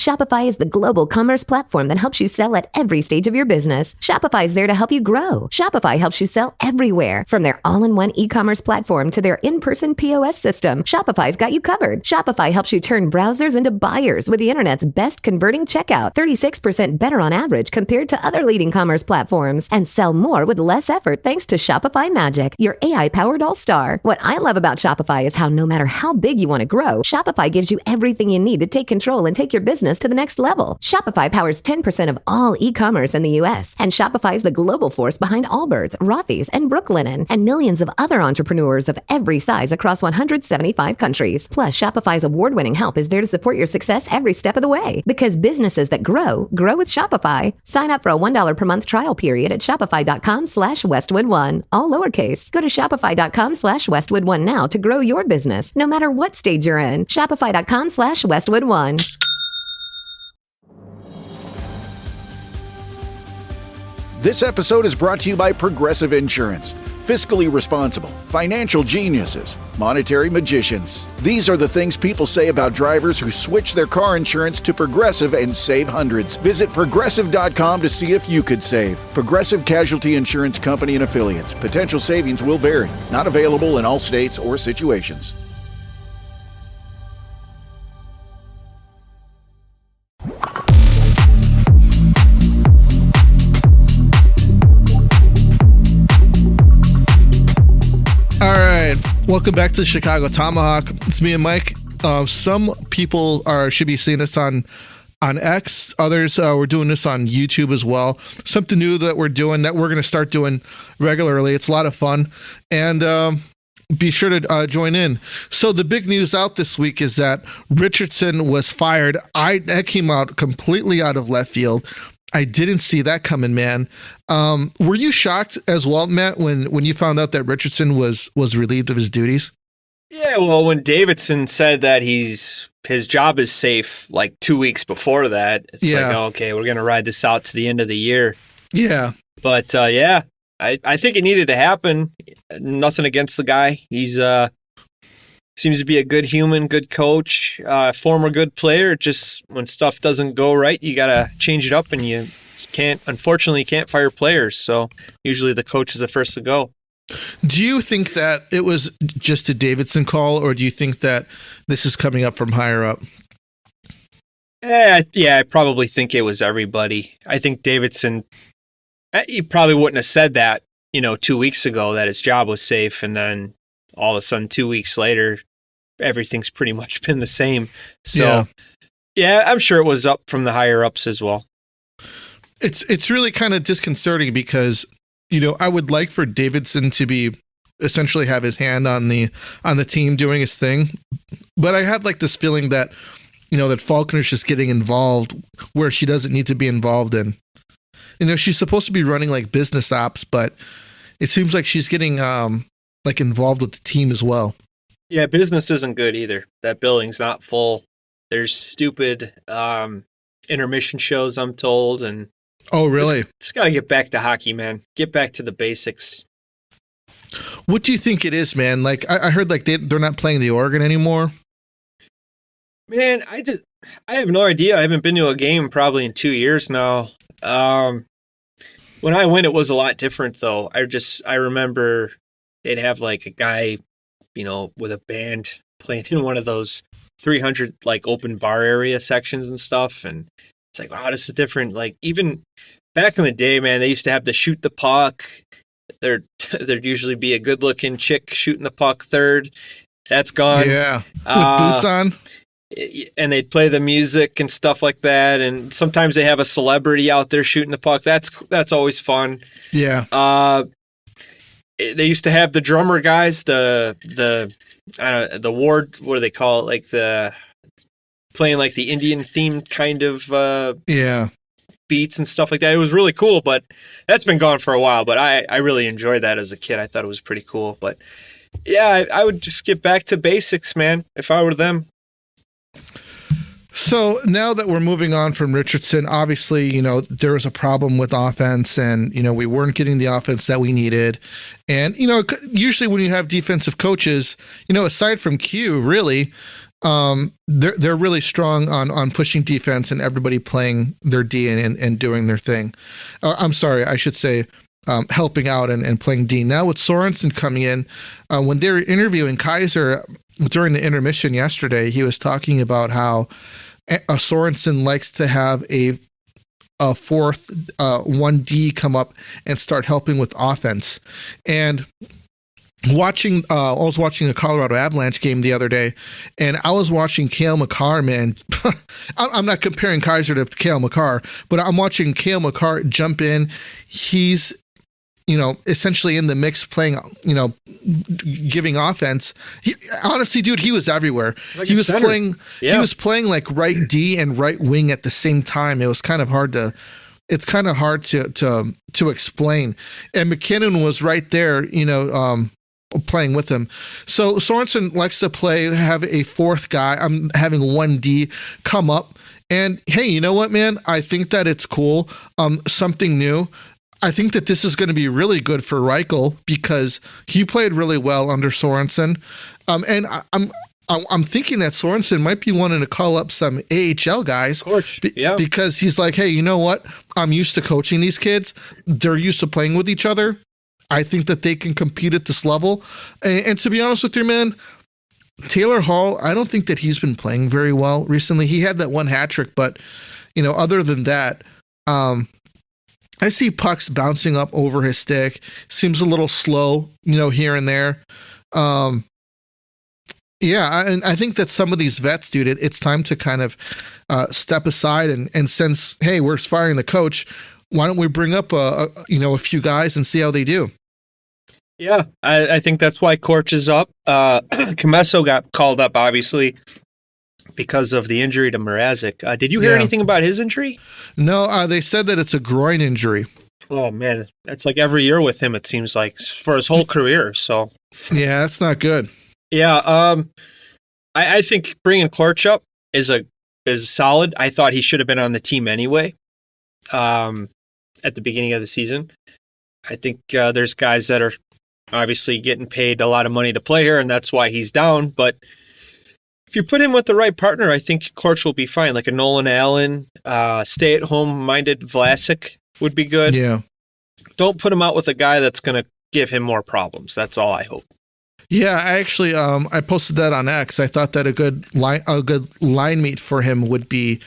Shopify is the global commerce platform that helps you sell at every stage of your business. Shopify is there to help you grow. Shopify helps you sell everywhere, from their all-in-one e-commerce platform to their in-person POS system. Shopify's got you covered. Shopify helps you turn browsers into buyers with the internet's best converting checkout, 36% better on average compared to other leading commerce platforms, and sell more with less effort thanks to Shopify Magic, your AI-powered all-star. What I love about Shopify is how no matter how big you want to grow, Shopify gives you everything you need to take control and take your business to the next level. Shopify powers 10% of all e-commerce in the U.S., and Shopify is the global force behind Allbirds, Rothy's, and Brooklinen, and millions of other entrepreneurs of every size across 175 countries. Plus, Shopify's award-winning help is there to support your success every step of the way. Because businesses that grow with Shopify. Sign up for a $1 per month trial period at shopify.com/Westwood1, all lowercase. Go to shopify.com/Westwood1 now to grow your business, no matter what stage you're in. Shopify.com/Westwood1. This episode is brought to you by Progressive Insurance. Fiscally responsible, financial geniuses, monetary magicians. These are the things people say about drivers who switch their car insurance to Progressive and save hundreds. Visit Progressive.com to see if you could save. Progressive Casualty Insurance Company and Affiliates. Potential savings will vary. Not available in all states or situations. Welcome back to the Chicago Tomahawk. It's me and Mike. Some people should be seeing us on X. Others, we're doing this on YouTube as well. Something new that we're doing that we're going to start doing regularly. It's a lot of fun. And be sure to join in. So the big news out this week is that Richardson was fired. That came out completely out of left field. I didn't see that coming, man. Were you shocked as well, Matt, when you found out that Richardson was relieved of his duties? Yeah, well, when Davidson said that his job is safe like 2 weeks before that, it's like, oh, okay, we're going to ride this out to the end of the year. Yeah. But, I think it needed to happen. Nothing against the guy. He's seems to be a good human, good coach, former good player. Just when stuff doesn't go right, you got to change it up, and you can't fire players. So usually the coach is the first to go. Do you think that it was just a Davidson call, or do you think that this is coming up from higher up? I probably think it was everybody. I think Davidson, he probably wouldn't have said that, 2 weeks ago that his job was safe, and then all of a sudden 2 weeks later, everything's pretty much been the same. So, yeah, I'm sure it was up from the higher ups as well. It's really kind of disconcerting because, I would like for Davidson to be essentially have his hand on the team doing his thing. But I had like this feeling that, that Faulkner's just getting involved where she doesn't need to be involved in. She's supposed to be running like business ops, but it seems like she's getting involved with the team as well. Yeah, business isn't good either. That building's not full. There's stupid intermission shows, I'm told, and oh, really? Just got to get back to hockey, man. Get back to the basics. What do you think it is, man? Like I heard, like they're not playing the organ anymore. Man, I have no idea. I haven't been to a game probably in 2 years now. When I went, it was a lot different, though. I remember they'd have like a guy, with a band playing in one of those 300 like open bar area sections and stuff. And it's like, wow, this is different. Like even back in the day, man, they used to have to shoot the puck. There'd usually be a good looking chick shooting the puck third. That's gone. Yeah. With boots on. And they'd play the music and stuff like that. And sometimes they have a celebrity out there shooting the puck. That's always fun. Yeah. They used to have the drummer guys, the ward, what do they call it? Like playing like the Indian themed kind of beats and stuff like that. It was really cool, but that's been gone for a while. But I really enjoyed that as a kid. I thought it was pretty cool. But yeah, I would just get back to basics, man, if I were them. So now that we're moving on from Richardson, obviously, there was a problem with offense and, we weren't getting the offense that we needed. And, usually when you have defensive coaches, aside from Q, really, they're really strong on pushing defense and everybody playing their D and doing their thing. I'm sorry, I should say helping out and playing D. Now with Sorenson coming in, when they were interviewing Kaiser during the intermission yesterday, he was talking about how Sorenson likes to have a fourth 1D come up and start helping with offense. And I was watching a Colorado Avalanche game the other day, and I was watching Cale Makar, man. I'm not comparing Kaiser to Cale Makar, but I'm watching Cale Makar jump in. He's, essentially in the mix playing, giving offense. Honestly, dude, he was everywhere. Like he was center. playing. Yeah. He was playing like right D and right wing at the same time. It was kind of hard to. It's kind of hard to explain. And McKinnon was right there, playing with him. So Sorensen likes to have a fourth guy. I'm having 1D come up. And hey, you know what, man? I think that it's cool. Something new. I think that this is going to be really good for Reichel because he played really well under Sorensen. And I'm thinking that Sorensen might be wanting to call up some AHL guys. Korch, yeah. Because he's like, hey, you know what? I'm used to coaching these kids. They're used to playing with each other. I think that they can compete at this level. And to be honest with you, man, Taylor Hall, I don't think that he's been playing very well recently. He had that one hat trick, but, other than that, I see pucks bouncing up over his stick. Seems a little slow, here and there. Yeah, and I think that some of these vets, dude, it's time to kind of step aside and since, hey, we're firing the coach, why don't we bring up a few guys and see how they do? Yeah, I think that's why Korch is up. Commesso got called up, obviously, because of the injury to Mrazek. Did you hear anything about his injury? No, they said that it's a groin injury. Oh, man, that's like every year with him, it seems like, for his whole career. So yeah, that's not good. Yeah, I think bringing Korch up is solid. I thought he should have been on the team anyway at the beginning of the season. I think there's guys that are obviously getting paid a lot of money to play here, and that's why he's down. But if you put him with the right partner, I think Korch will be fine. Like a Nolan Allen, stay-at-home-minded Vlasic would be good. Yeah. Don't put him out with a guy that's going to give him more problems. That's all I hope. Yeah, I actually I posted that on X. I thought that a good line meet for him would be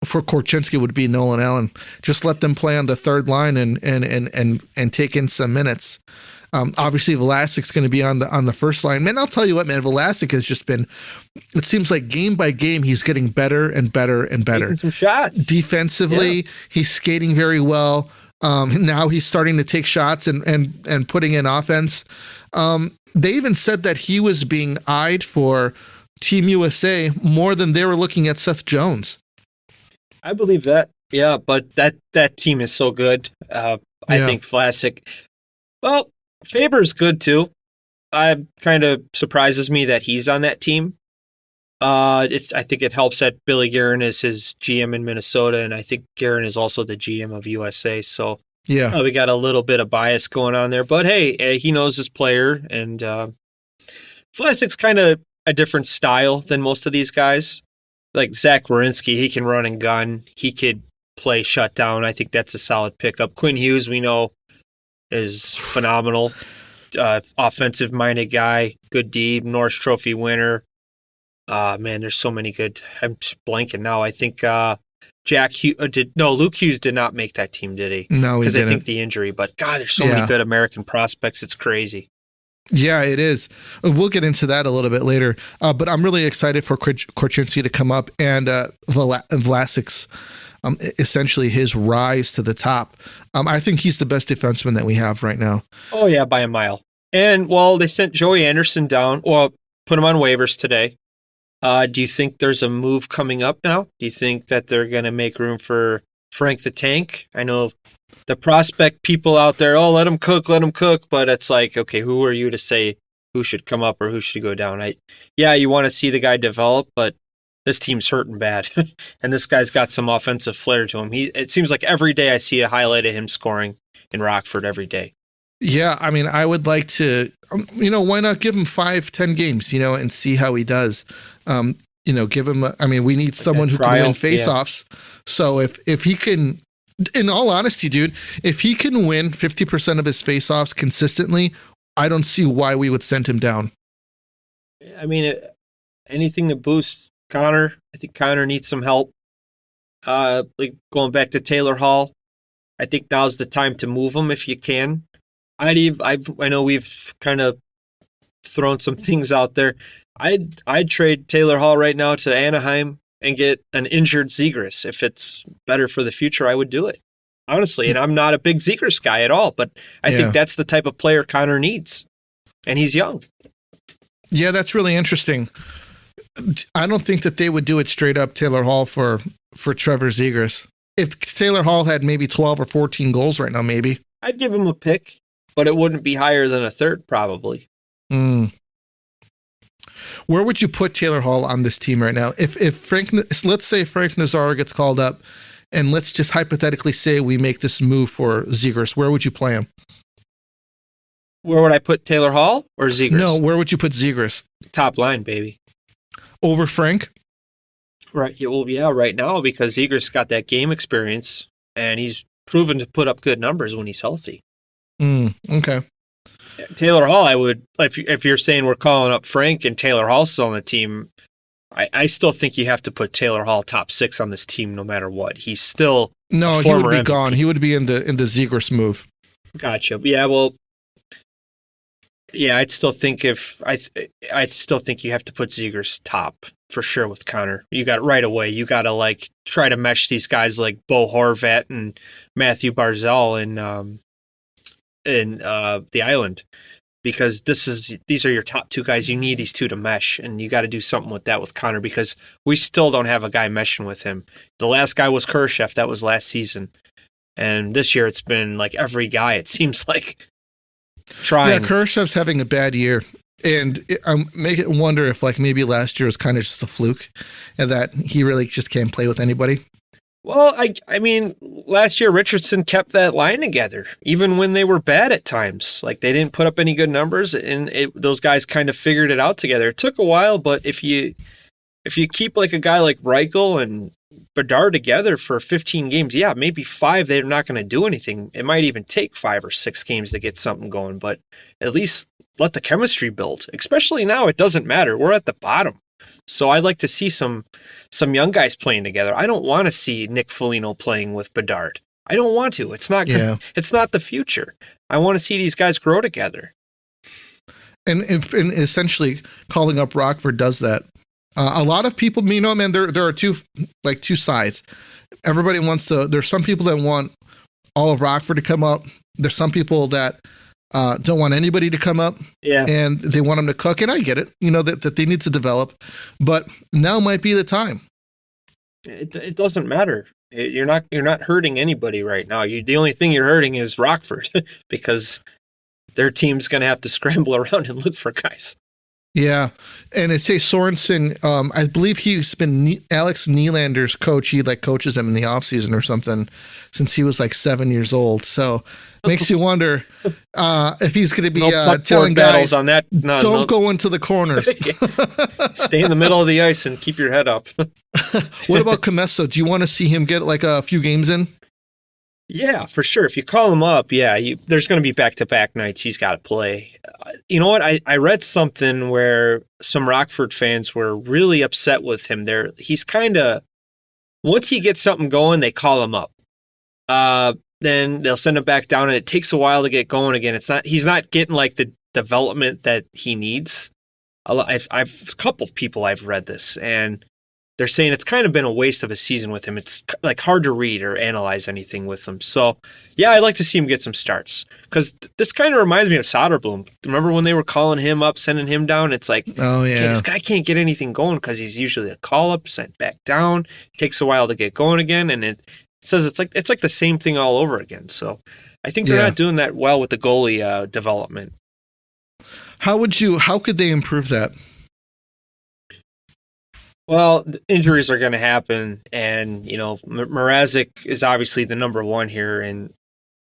for Korchinski would be Nolan Allen. Just let them play on the third line and take in some minutes. Obviously Vlasic's going to be on the first line. Man, I'll tell you what, man, Vlasic has just been. It seems like game by game he's getting better and better and better. Taking some shots defensively. Yeah. He's skating very well. Now he's starting to take shots and putting in offense. They even said that he was being eyed for Team USA more than they were looking at Seth Jones. I believe that. Yeah, but that team is so good. I think Vlasic. Well, Faber's good too. It kind of surprises me that he's on that team. I think it helps that Billy Guerin is his GM in Minnesota, and I think Guerin is also the GM of USA. So yeah, we got a little bit of bias going on there. But hey, he knows his player, and Vlasic's kind of a different style than most of these guys. Like Zach Werenski, he can run and gun. He could play shutdown. I think that's a solid pickup. Quinn Hughes, we know, is phenomenal. Offensive-minded guy, good D, Norris Trophy winner. Man, there's so many good. I'm just blanking now. I think Luke Hughes did not make that team, did he? No, he didn't. Because I think the injury. But God, there's so many good American prospects. It's crazy. Yeah, it is. We'll get into that a little bit later. But I'm really excited for Korchinski to come up and Vlasic's essentially his rise to the top. I think he's the best defenseman that we have right now. Oh, yeah, by a mile. And, well, they sent Joey Anderson down, or put him on waivers today. Do you think there's a move coming up now? Do you think that they're going to make room for Frank the Tank? I know the prospect people out there, let him cook. But it's like, okay, who are you to say who should come up or who should go down? You want to see the guy develop, but this team's hurting bad. And this guy's got some offensive flair to him. It seems like every day I see a highlight of him scoring in Rockford every day. Yeah, I mean, I would like to, why not give him 5-10 games, and see how he does. Give him, we need someone who can win faceoffs. Yeah. So if he can, in all honesty, dude, if he can win 50% of his faceoffs consistently, I don't see why we would send him down. I mean, anything to boost Connor. I think Connor needs some help. Like going back to Taylor Hall, I think now's the time to move him if you can. I know we've kind of thrown some things out there. I'd trade Taylor Hall right now to Anaheim and get an injured Zegras. If it's better for the future, I would do it. Honestly, and I'm not a big Zegras guy at all, but I think that's the type of player Connor needs. And he's young. Yeah, that's really interesting. I don't think that they would do it straight up Taylor Hall for Trevor Zegras. If Taylor Hall had maybe 12 or 14 goals right now, maybe. I'd give him a pick, but it wouldn't be higher than a third, probably. Where would you put Taylor Hall on this team right now? If let's say Frank Nazaro gets called up, and let's just hypothetically say we make this move for Zegras, where would you play him? Where would I put Taylor Hall or Zegras? No, where would you put Zegras? Top line, baby. Over Frank? Right. Well, yeah, right now, because Zegras got that game experience, and he's proven to put up good numbers when he's healthy. Okay. Taylor Hall, I would, if you're saying we're calling up Frank and Taylor Hall's still on the team, I still think you have to put Taylor Hall top 6 on this team no matter what. He's still he would be MVP. Gone. He would be in the Zegras move. Gotcha. Yeah, well, yeah, I'd still think you have to put Zegras top for sure with Connor. You got right away. You got to try to mesh these guys like Bo Horvat and Matthew Barzal in the Island, because these are your top 2 guys. You need these 2 to mesh, and you got to do something with that with Connor, because we still don't have a guy meshing with him. The last guy was Korch. That was last season, and this year it's been like every guy, it seems like, trying. Yeah, Korch's having a bad year, and I make it wonder if maybe last year was kind of just a fluke, and that he really just can't play with anybody. Well, I mean, last year Richardson kept that line together, even when they were bad at times. They didn't put up any good numbers, and those guys kind of figured it out together. It took a while, but if you keep a guy like Reichel and Bedard together for 15 games, yeah, maybe 5, they're not going to do anything. It might even take 5 or 6 games to get something going, but at least let the chemistry build. Especially now, it doesn't matter. We're at the bottom. So I'd like to see some young guys playing together. I don't want to see Nick Foligno playing with Bedard. I don't want to. It's not good. Yeah. It's not the future. I want to see these guys grow together. And essentially, calling up Rockford does that. A lot of people, man, there are two sides. Everybody wants to. There's some people that want all of Rockford to come up. There's some people that don't want anybody to come up, and they want them to cook. And I get it, that they need to develop, but now might be the time. It doesn't matter. You're not hurting anybody right now. The only thing you're hurting is Rockford, because their team's going to have to scramble around and look for guys. Yeah, and it's Sorenson. I believe he's been Alex Nylander's coach. He coaches him in the offseason or something since he was 7 years old. So makes you wonder if he's going to be telling guys on that. Don't go into the corners. Stay in the middle of the ice and keep your head up. What about Commesso? Do you want to see him get a few games in? Yeah, for sure. If you call him up, there's going to be back-to-back nights he's got to play. You know what? I read something where some Rockford fans were really upset with him. He's kind of, once he gets something going, they call him up. Then they'll send him back down, and it takes a while to get going again. He's not getting the development that he needs. A couple of people I've read this, and they're saying it's kind of been a waste of a season with him. It's hard to read or analyze anything with him. So, yeah, I'd like to see him get some starts, because this kind of reminds me of Soderblom. Remember when they were calling him up, sending him down? It's okay, this guy can't get anything going because he's usually a call up, sent back down. It takes a while to get going again, and it says it's like the same thing all over again. So, I think they're not doing that well with the goalie development. How could they improve that? Well, injuries are going to happen, and Mrazek is obviously the number one here, and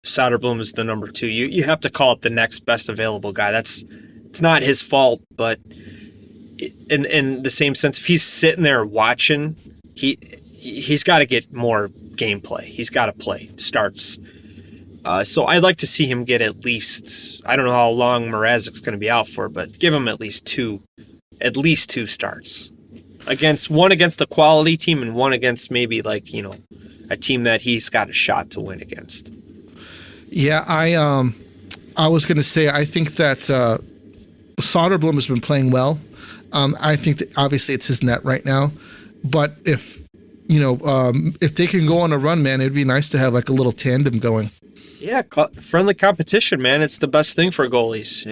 Soderblom is the number 2. You have to call up the next best available guy. It's not his fault, but in the same sense, if he's sitting there watching, he's got to get more gameplay. He's got to play starts. So I'd like to see him get at least, I don't know how long Mrazek's going to be out for, but give him at least two starts. One against a quality team and one against maybe like, a team that he's got a shot to win against. Yeah, I was going to say, I think that Soderblom has been playing well. I think that obviously it's his net right now, but if they can go on a run, man, it'd be nice to have like a little tandem going. Yeah, friendly competition, man. It's the best thing for goalies.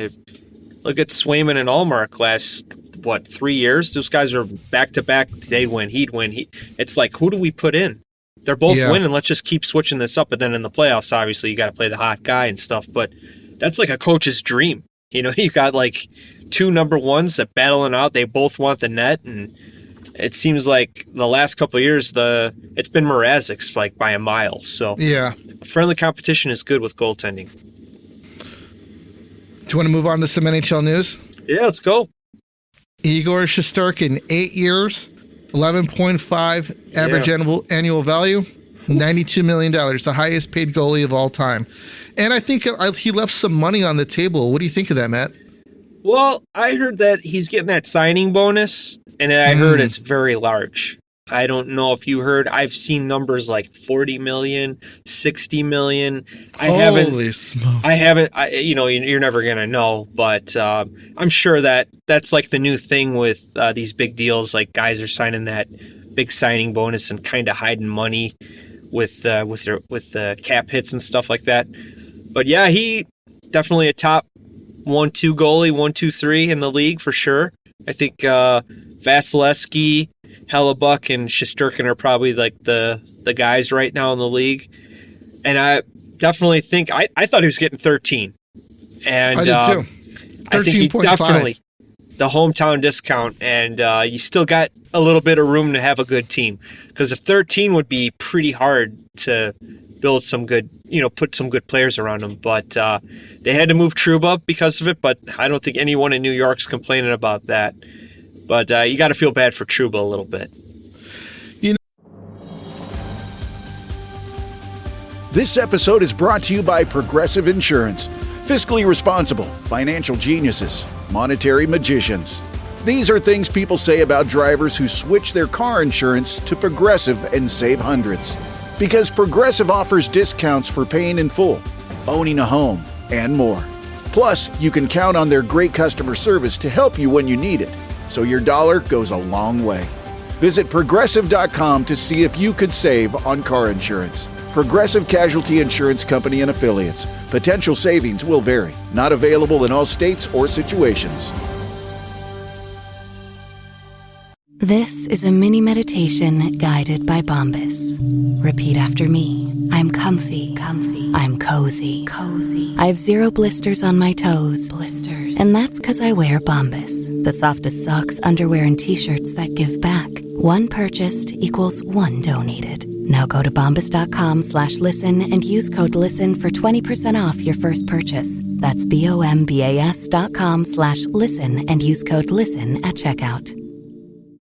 Look at Swayman and Allmark last, 3 years? Those guys are back-to-back. They'd win, he'd win. It's like, who do we put in? They're both winning. Let's just keep switching this up. But then in the playoffs, obviously, you got to play the hot guy and stuff. But that's like a coach's dream. You got like 2 number ones that battling out. They both want the net, and it seems like the last couple of years, it's been Mrazek's like by a mile. So yeah, friendly competition is good with goaltending. Do you want to move on to some NHL news? Yeah, let's go. Igor Shesterkin, 8 years, 11.5 average annual value, $92 million, the highest paid goalie of all time. And I think he left some money on the table. What do you think of that, Matt? Well, I heard that he's getting that signing bonus, and I heard it's very large. I don't know if you heard. I've seen numbers like 40 million, 60 million. Holy smoke. I haven't. You're never gonna know, but I'm sure that's like the new thing with these big deals. Like guys are signing that big signing bonus and kind of hiding money with the cap hits and stuff like that. But yeah, he definitely a top 1-2 goalie, 1-2-3 in the league for sure. I think Vasilevsky, Hellebuck, and Shesterkin are probably like the guys right now in the league. And I definitely think I thought he was getting 13. And I did too. 13.5. I think he definitely the hometown discount, and you still got a little bit of room to have a good team. Because if 13 would be pretty hard to build some good, put some good players around them. But they had to move Trouba because of it, but I don't think anyone in New York's complaining about that. But you got to feel bad for Trouba a little bit. This episode is brought to you by Progressive Insurance. Fiscally responsible, financial geniuses, monetary magicians. These are things people say about drivers who switch their car insurance to Progressive and save hundreds. Because Progressive offers discounts for paying in full, owning a home, and more. Plus, you can count on their great customer service to help you when you need it. So your dollar goes a long way. Visit Progressive.com to see if you could save on car insurance. Progressive Casualty Insurance Company and Affiliates. Potential savings will vary. Not available in all states or situations. This is a mini meditation guided by Bombas. Repeat after me. I'm comfy. I'm cozy. I have 0 blisters on my toes. And that's because I wear Bombas, the softest socks, underwear, and t-shirts that give back. One purchased equals one donated. Now go to bombas.com/listen and use code LISTEN for 20% off your first purchase. That's bombas.com/listen and use code LISTEN at checkout.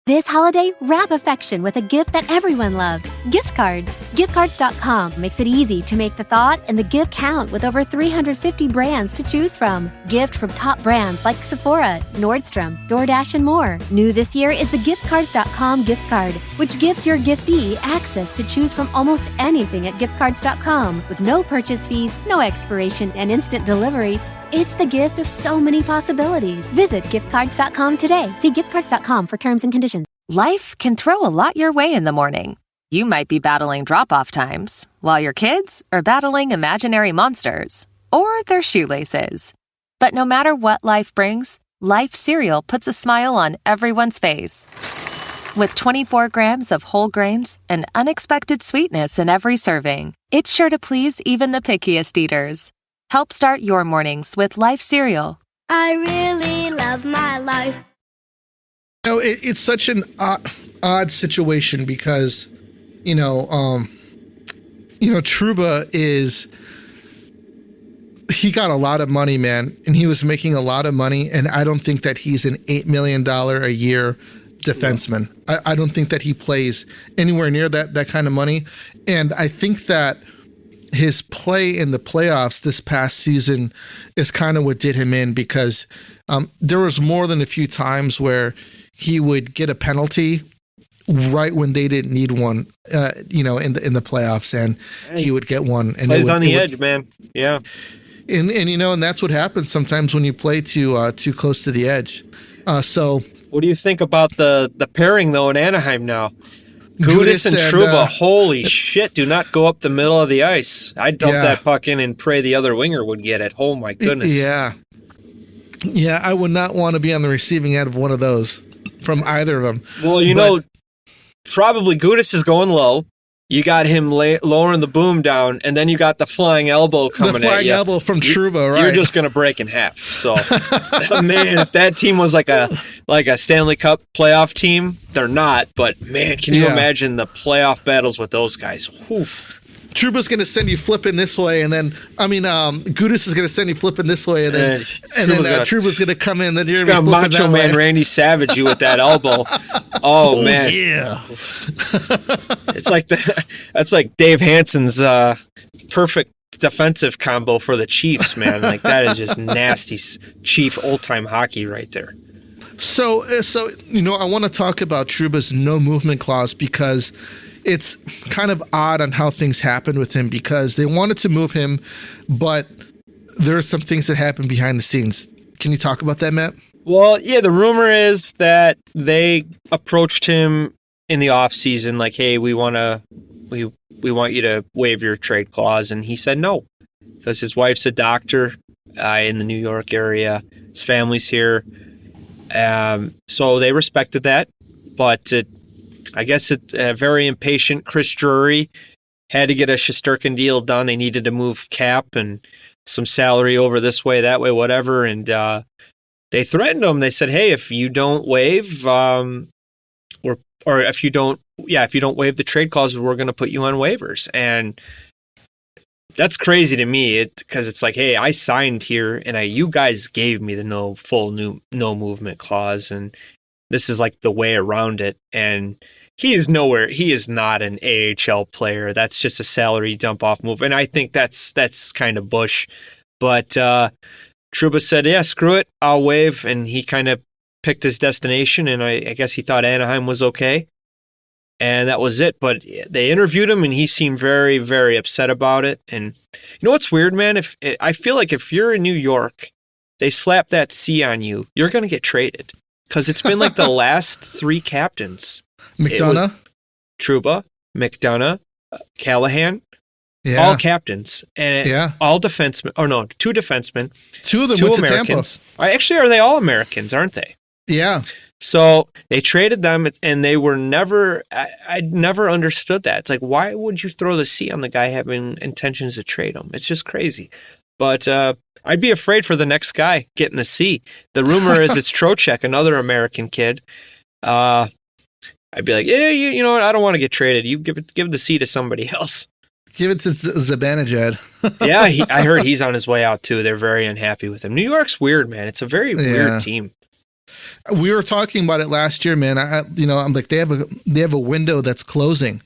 This holiday, wrap affection with a gift that everyone loves. Gift cards. Giftcards.com makes it easy to make the thought and the gift count with over 350 brands to choose from. Gift from top brands like Sephora, Nordstrom, DoorDash, and more. New this year is the Giftcards.com gift card, which gives your giftee access to choose from almost anything at Giftcards.com with no purchase fees, no expiration, and instant delivery. It's the gift of so many possibilities. Visit giftcards.com today. See giftcards.com for terms and conditions. Life can throw a lot your way in the morning. You might be battling drop-off times, while your kids are battling imaginary monsters or their shoelaces. But no matter what life brings, Life cereal puts a smile on everyone's face. With 24 grams of whole grains and unexpected sweetness in every serving, it's sure to please even the pickiest eaters. Help start your mornings with Life cereal. I really love my life. It's such an odd situation because, Trouba is he got a lot of money, man, and he was making a lot of money, and I don't think that he's an $8 million a year defenseman. I don't think that he plays anywhere near that kind of money, and I think that his play in the playoffs this past season is kind of what did him in, because there was more than a few times where he would get a penalty right when they didn't need one, in the playoffs, and he would get one. And plays on the edge, man. Yeah. And that's what happens sometimes when you play too close to the edge. So what do you think about the pairing though in Anaheim now? Gudas and Trouba, holy shit, do not go up the middle of the ice. I'd dump that puck in and pray the other winger would get it. Oh, my goodness. Yeah. Yeah, I would not want to be on the receiving end of one of those from either of them. Well, probably Gudas is going low. You got him lowering the boom down, and then you got the flying elbow coming at you. The flying elbow from Trouba, right? You're just going to break in half. So, man, if that team was like a Stanley Cup playoff team, they're not. But, man, can you imagine the playoff battles with those guys? Whew. Trouba's going to send you flipping this way, and then Gudas is going to send you flipping this way, and then Trouba's going to come in. Then you're going to be flipping Macho Man Randy Savage you with that elbow. Oh man, yeah! That's like Dave Hansen's perfect defensive combo for the Chiefs, man. Like that is just nasty Chief old time hockey right there. So I want to talk about Trouba's no movement clause, because it's kind of odd on how things happened with him, because they wanted to move him, but there are some things that happened behind the scenes. Can you talk about that, Matt? Well, yeah, the rumor is that they approached him in the offseason like, hey, we want you to waive your trade clause. And he said no, because his wife's a doctor in the New York area. His family's here. So they respected that. But I guess a very impatient Chris Drury had to get a Shesterkin deal done. They needed to move cap and some salary over this way, that way, whatever. And they threatened him. They said, hey, if you don't waive, or if you don't waive the trade clause, we're going to put you on waivers. And that's crazy to me, because it's like, hey, I signed here, and you guys gave me the no movement clause, and this is like the way around it. And he is not an AHL player. That's just a salary dump off move. And I think that's kind of Bush. But Trouba said, yeah, screw it, I'll waive. And he kind of picked his destination, and I guess he thought Anaheim was okay. And that was it. But they interviewed him, and he seemed very, very upset about it. And you know what's weird, man? I feel like if you're in New York, they slap that C on you, you're going to get traded. Because it's been like the last three captains. McDonough? Trouba, McDonough, Callahan, all captains. And all defensemen. Oh, no, two defensemen. Two of them two went Americans. to Tampa. Actually, are they all Americans, aren't they? Yeah. So they traded them, and they were never, I never understood that. It's like, why would you throw the C on the guy having intentions to trade him? It's just crazy. But I'd be afraid for the next guy getting the C. The rumor is it's Trocheck, another American kid. I'd be like, yeah, you know what? I don't want to get traded. You give the C to somebody else. Give it to Zibanejad. Yeah, I heard he's on his way out too. They're very unhappy with him. New York's weird, man. It's a very weird team. We were talking about it last year, man. I'm like, they have a window that's closing,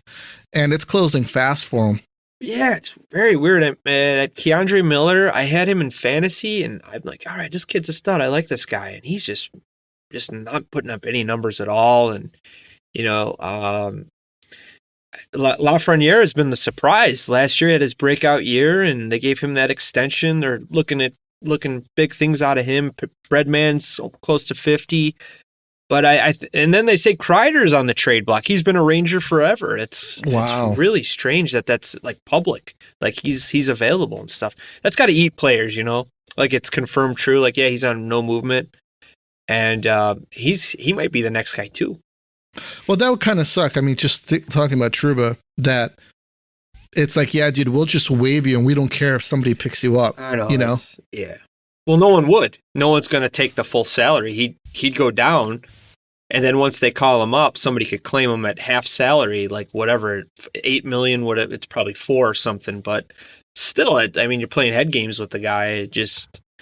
and it's closing fast for them. Yeah, it's very weird. Keandre Miller, I had him in fantasy, and I'm like, all right, this kid's a stud. I like this guy, and he's just not putting up any numbers at all. And Lafreniere has been the surprise. Last year he had his breakout year, and they gave him that extension. They're looking big things out of him. Breadman's close to 50. But and then they say Kreider's on the trade block. He's been a Ranger forever. It's really strange that's like public. Like he's available and stuff. That's got to eat players, Like it's confirmed true. Like, yeah, he's on no movement. And he might be the next guy too. Well, that would kind of suck. I mean, just talking about Trouba, that it's like, yeah, dude, we'll just waive you, and we don't care if somebody picks you up. I know. Yeah. Well, no one would. No one's going to take the full salary. He'd go down, And then once they call him up, somebody could claim him at half salary, like whatever, $8 million, whatever, it's probably 4 or something. But still, I mean, you're playing head games with the guy.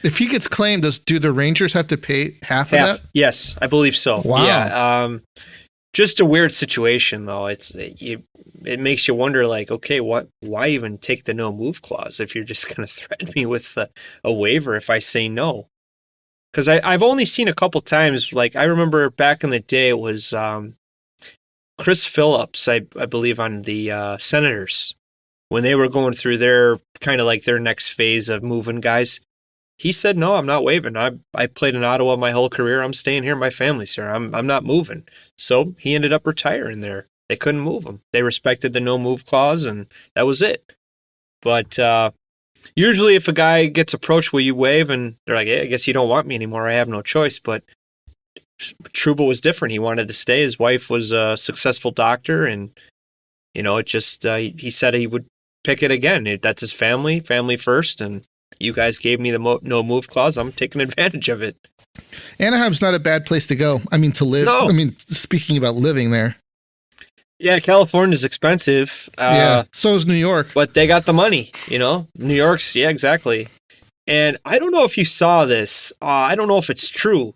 If he gets claimed, do the Rangers have to pay half of that? Yes, I believe so. Wow. Yeah. Just a weird situation, though. It makes you wonder, like, okay, why even take the no move clause if you're just going to threaten me with a waiver if I say no? Because I've only seen a couple times. Like, I remember back in the day, it was Chris Phillips, I believe, on the Senators, when they were going through their kind of like their next phase of moving guys. He said, no, I'm not waiving. I played in Ottawa my whole career. I'm staying here. My family's here. I'm not moving. So he ended up retiring there. They couldn't move him. They respected the no move clause, and that was it. But usually if a guy gets approached, will you waive? And they're like, hey, I guess you don't want me anymore. I have no choice. But Trouba was different. He wanted to stay. His wife was a successful doctor, and, it just, he said he would pick it again. That's his family first, and you guys gave me the no move clause. I'm taking advantage of it. Anaheim's not a bad place to go. I mean, to live. No. I mean, speaking about living there. Yeah, California's expensive. Yeah, so is New York. But they got the money, New York's, yeah, exactly. And I don't know if you saw this. I don't know if it's true.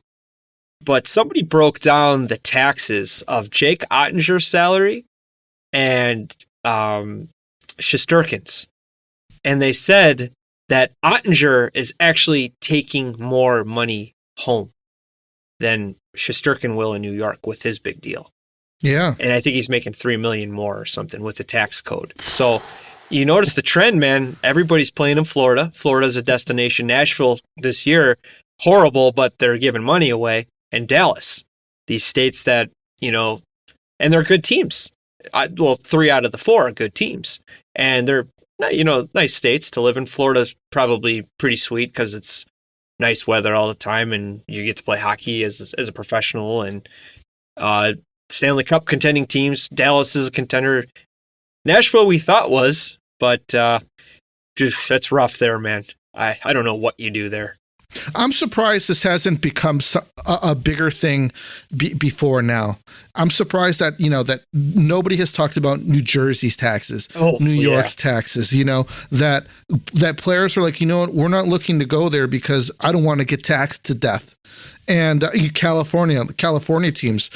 But somebody broke down the taxes of Jake Ottinger's salary and Shesterkin's. And they said that Ottinger is actually taking more money home than Shesterkin will in New York with his big deal. Yeah. And I think he's making $3 million more or something with the tax code. So you notice the trend, man. Everybody's playing in Florida. Florida's a destination. Nashville this year, horrible, but they're giving money away. And Dallas, these states that, and they're good teams. 3 out of the 4 are good teams. And they're, nice states to live in. Florida's probably pretty sweet because it's nice weather all the time, and you get to play hockey as a professional. And Stanley Cup contending teams. Dallas is a contender. Nashville we thought was, but just that's rough there, man. I don't know what you do there. I'm surprised this hasn't become a bigger thing before now. I'm surprised that, that nobody has talked about New Jersey's taxes, New York's taxes, that players are like, what, we're not looking to go there because I don't want to get taxed to death. And California teams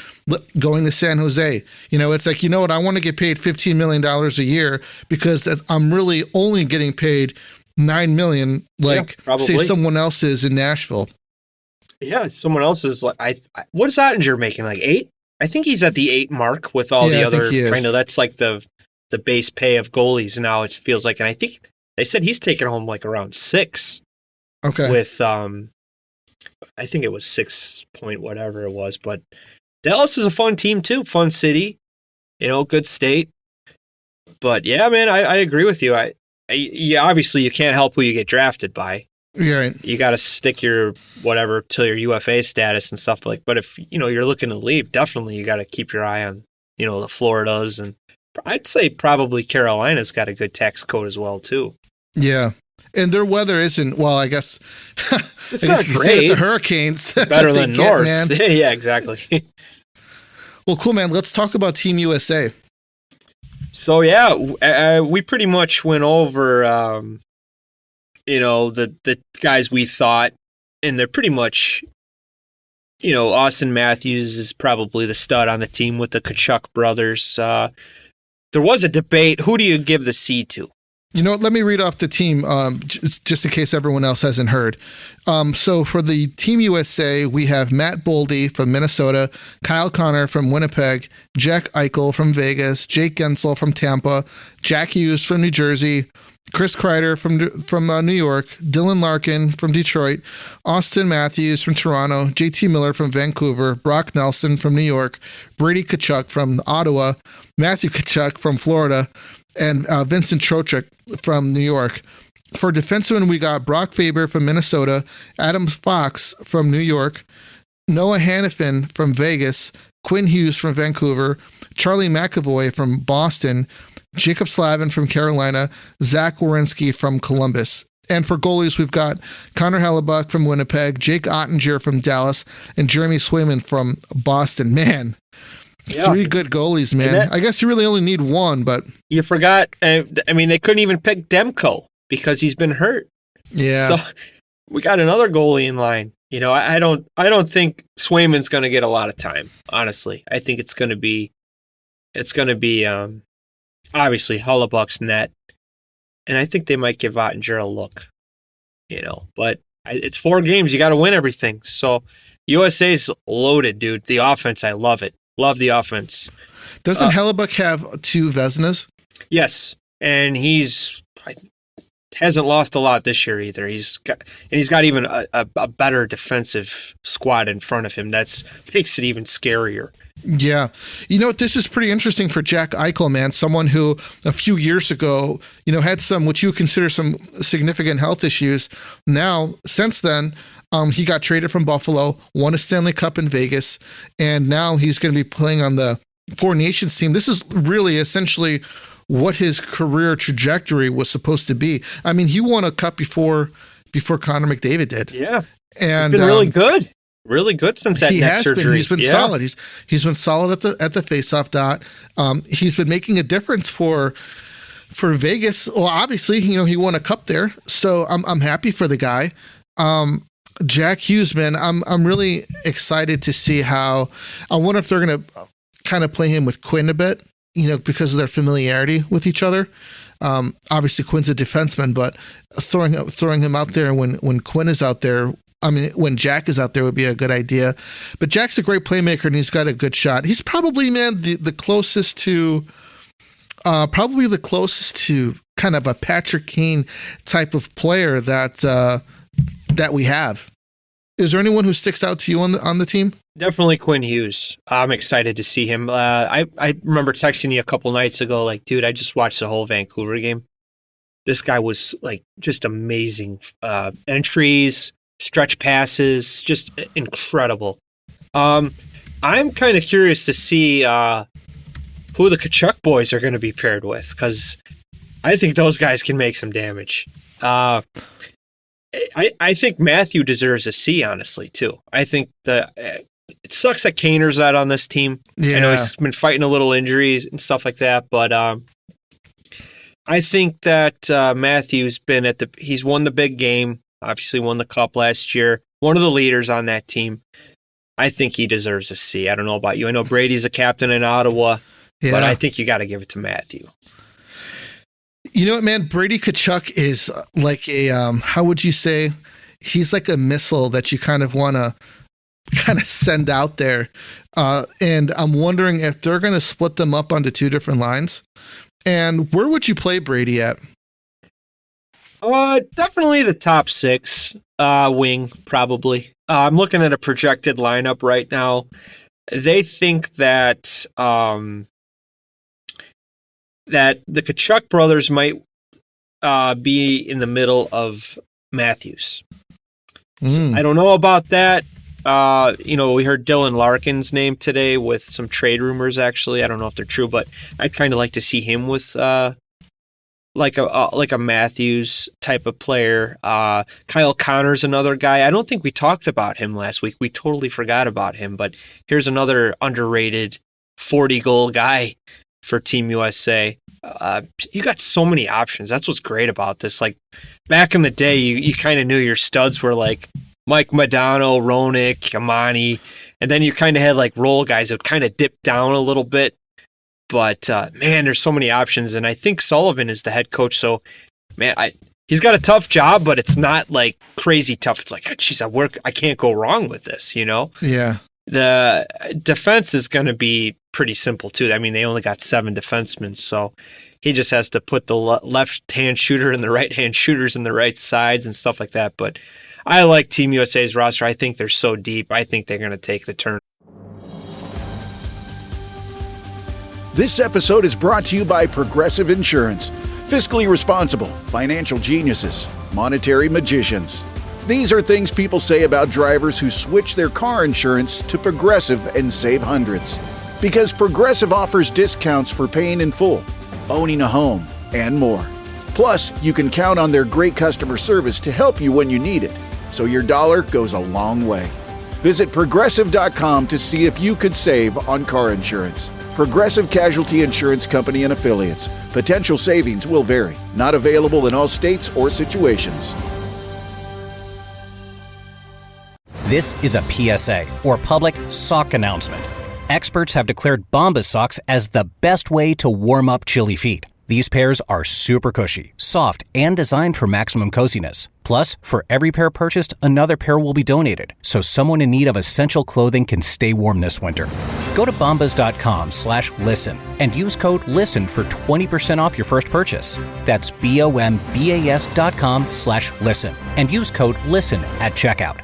going to San Jose, it's like, what, I want to get paid $15 million a year because I'm really only getting paid $9 million, say someone else is in Nashville. Yeah, someone else is like, what is Ottinger making? Like 8? I think he's at the 8 mark with all the other kind of, that's like the base pay of goalies now, it feels like. And I think they said he's taking home like around 6. Okay. With, I think it was 6 point whatever it was. But Dallas is a fun team too, fun city, good state. But yeah, man, I agree with you. Obviously you can't help who you get drafted by. Yeah, right. You got to stick your whatever till your UFA status and stuff like. But if you're looking to leave, definitely you got to keep your eye on the Floridas, and I'd say probably Carolina's got a good tax code as well too. Yeah, and their weather isn't I guess it's not great. The hurricanes better than North. Man. Yeah, exactly. Well, cool, man. Let's talk about Team USA. So yeah, we pretty much went over, the guys we thought, and they're pretty much, Austin Matthews is probably the stud on the team with the Tkachuk brothers. There was a debate. Who do you give the C to? Let me read off the team just in case everyone else hasn't heard. So for the Team USA, we have Matt Boldy from Minnesota, Kyle Connor from Winnipeg, Jack Eichel from Vegas, Jake Gensel from Tampa, Jack Hughes from New Jersey, Chris Kreider from New York, Dylan Larkin from Detroit, Austin Matthews from Toronto, JT Miller from Vancouver, Brock Nelson from New York, Brady Tkachuk from Ottawa, Matthew Tkachuk from Florida, and Vincent Trocheck from New York. For defensemen, we got Brock Faber from Minnesota, Adam Fox from New York, Noah Hannafin from Vegas, Quinn Hughes from Vancouver, Charlie McAvoy from Boston, Jacob Slavin from Carolina, Zach Werenski from Columbus. And for goalies, we've got Connor Hellebuck from Winnipeg, Jake Ottinger from Dallas, and Jeremy Swayman from Boston. Man, 3 good goalies, man. I guess you really only need one, but... You forgot, they couldn't even pick Demko because he's been hurt. Yeah. So we got another goalie in line. I don't think Swayman's going to get a lot of time, honestly. I think it's going to be obviously Hellebuck's net. And I think they might give Ottinger a look, but it's 4 games. You got to win everything. So USA's loaded, dude. The offense, I love it. Love the offense. Doesn't Hellebuck have 2 Vezinas? Yes. And hasn't lost a lot this year either. He's got even a better defensive squad in front of him. That makes it even scarier. Yeah. This is pretty interesting for Jack Eichel, man, someone who a few years ago, had some, what you consider some significant health issues. Now, since then, he got traded from Buffalo, won a Stanley Cup in Vegas, and now he's going to be playing on the 4 Nations team. This is really essentially what his career trajectory was supposed to be. I mean, he won a cup before Connor McDavid did. Yeah. And he's been really good. Really good since that neck surgery. He's been solid. He's been solid at the faceoff dot. He's been making a difference for Vegas. Well, obviously, he won a cup there, so I'm happy for the guy. Jack Hughes, man, I'm really excited to see how. I wonder if they're going to kind of play him with Quinn a bit, because of their familiarity with each other. Obviously, Quinn's a defenseman, but throwing him out there when Quinn is out there. When Jack is out there would be a good idea. But Jack's a great playmaker and he's got a good shot. He's probably, man, the closest to kind of a Patrick Kane type of player that we have. Is there anyone who sticks out to you on the team? Definitely Quinn Hughes. I'm excited to see him. I remember texting you a couple nights ago, like, dude, I just watched the whole Vancouver game. This guy was like just amazing. Entries, stretch passes, just incredible. I'm kind of curious to see who the Tkachuk boys are going to be paired with, because I think those guys can make some damage. I think Matthew deserves a C, honestly, too. I think it sucks that Kaner's out on this team. Yeah. I know he's been fighting a little injuries and stuff like that, but I think that Matthew's he's won the big game. Obviously won the cup last year. One of the leaders on that team. I think he deserves a C. I don't know about you. I know Brady's a captain in Ottawa, but I think you got to give it to Matthew. You know what, man? Brady Tkachuk is like a, how would you say? He's like a missile that you kind of want to kind of send out there. And I'm wondering if they're going to split them up onto 2 different lines. And where would you play Brady at? Definitely the top 6 wing, probably. I'm looking at a projected lineup right now. They think that that the Tkachuk brothers might be in the middle of Matthews. So I don't know about that. We heard Dylan Larkin's name today with some trade rumors, actually. I don't know if they're true, but I'd kind of like to see him with like a Matthews type of player. Kyle Connor's another guy. I don't think we talked about him last week. We totally forgot about him, but here's another underrated 40-goal guy for Team USA. You got so many options. That's what's great about this. Like back in the day, you kind of knew your studs were like Mike Modano, Roenick, Amani, and then you kind of had like role guys that kind of dipped down a little bit. But, man, there's so many options, and I think Sullivan is the head coach, so, man, he's got a tough job, but it's not, like, crazy tough. It's like, geez, I can't go wrong with this, Yeah. The defense is going to be pretty simple, too. I mean, they only got 7 defensemen, so he just has to put the left-hand shooter and the right-hand shooters in the right sides and stuff like that. But I like Team USA's roster. I think they're so deep. I think they're going to take the turn. This episode is brought to you by Progressive Insurance. Fiscally responsible, financial geniuses, monetary magicians. These are things people say about drivers who switch their car insurance to Progressive and save hundreds. Because Progressive offers discounts for paying in full, owning a home, and more. Plus, you can count on their great customer service to help you when you need it, so your dollar goes a long way. Visit Progressive.com to see if you could save on car insurance. Progressive Casualty Insurance Company and Affiliates. Potential savings will vary. Not available in all states or situations. This is a PSA, or public sock announcement. Experts have declared Bombas socks as the best way to warm up chilly feet. These pairs are super cushy, soft, and designed for maximum coziness. Plus, for every pair purchased, another pair will be donated, so someone in need of essential clothing can stay warm this winter. Go to bombas.com/listen and use code LISTEN for 20% off your first purchase. That's BOMBAS.com/listen and use code LISTEN at checkout.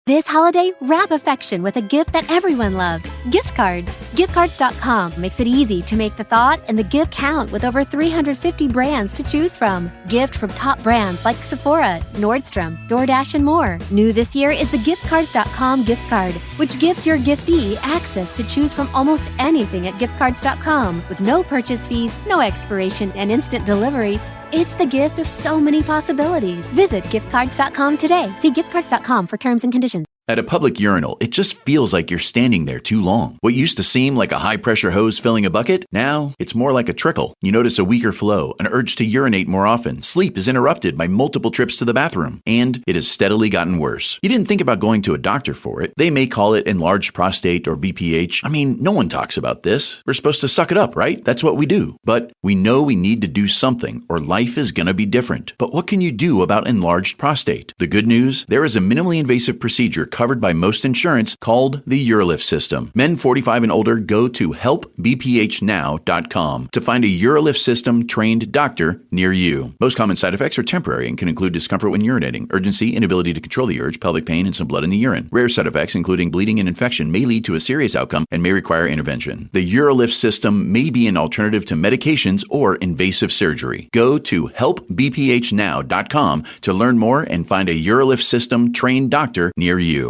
This holiday, wrap affection with a gift that everyone loves. Gift cards. Giftcards.com makes it easy to make the thought and the gift count with over 350 brands to choose from. Gift from top brands like Sephora, Nordstrom, DoorDash, and more. New this year is the Giftcards.com gift card, which gives your giftee access to choose from almost anything at Giftcards.com with no purchase fees, no expiration, and instant delivery. It's the gift of so many possibilities. Visit giftcards.com today. See giftcards.com for terms and conditions. At a public urinal, it just feels like you're standing there too long. What used to seem like a high-pressure hose filling a bucket, now it's more like a trickle. You notice a weaker flow, an urge to urinate more often. Sleep is interrupted by multiple trips to the bathroom, and it has steadily gotten worse. You didn't think about going to a doctor for it. They may call it enlarged prostate or BPH. I mean, no one talks about this. We're supposed to suck it up, right? That's what we do. But we know we need to do something, or life is gonna be different. But what can you do about enlarged prostate? The good news? There is a minimally invasive procedure covered by most insurance called the UroLift system. Men 45 and older go to helpbphnow.com to find a UroLift system trained doctor near you. Most common side effects are temporary and can include discomfort when urinating, urgency, inability to control the urge, pelvic pain, and some blood in the urine. Rare side effects, including bleeding and infection, may lead to a serious outcome and may require intervention. The UroLift system may be an alternative to medications or invasive surgery. Go to helpbphnow.com to learn more and find a UroLift system trained doctor near you.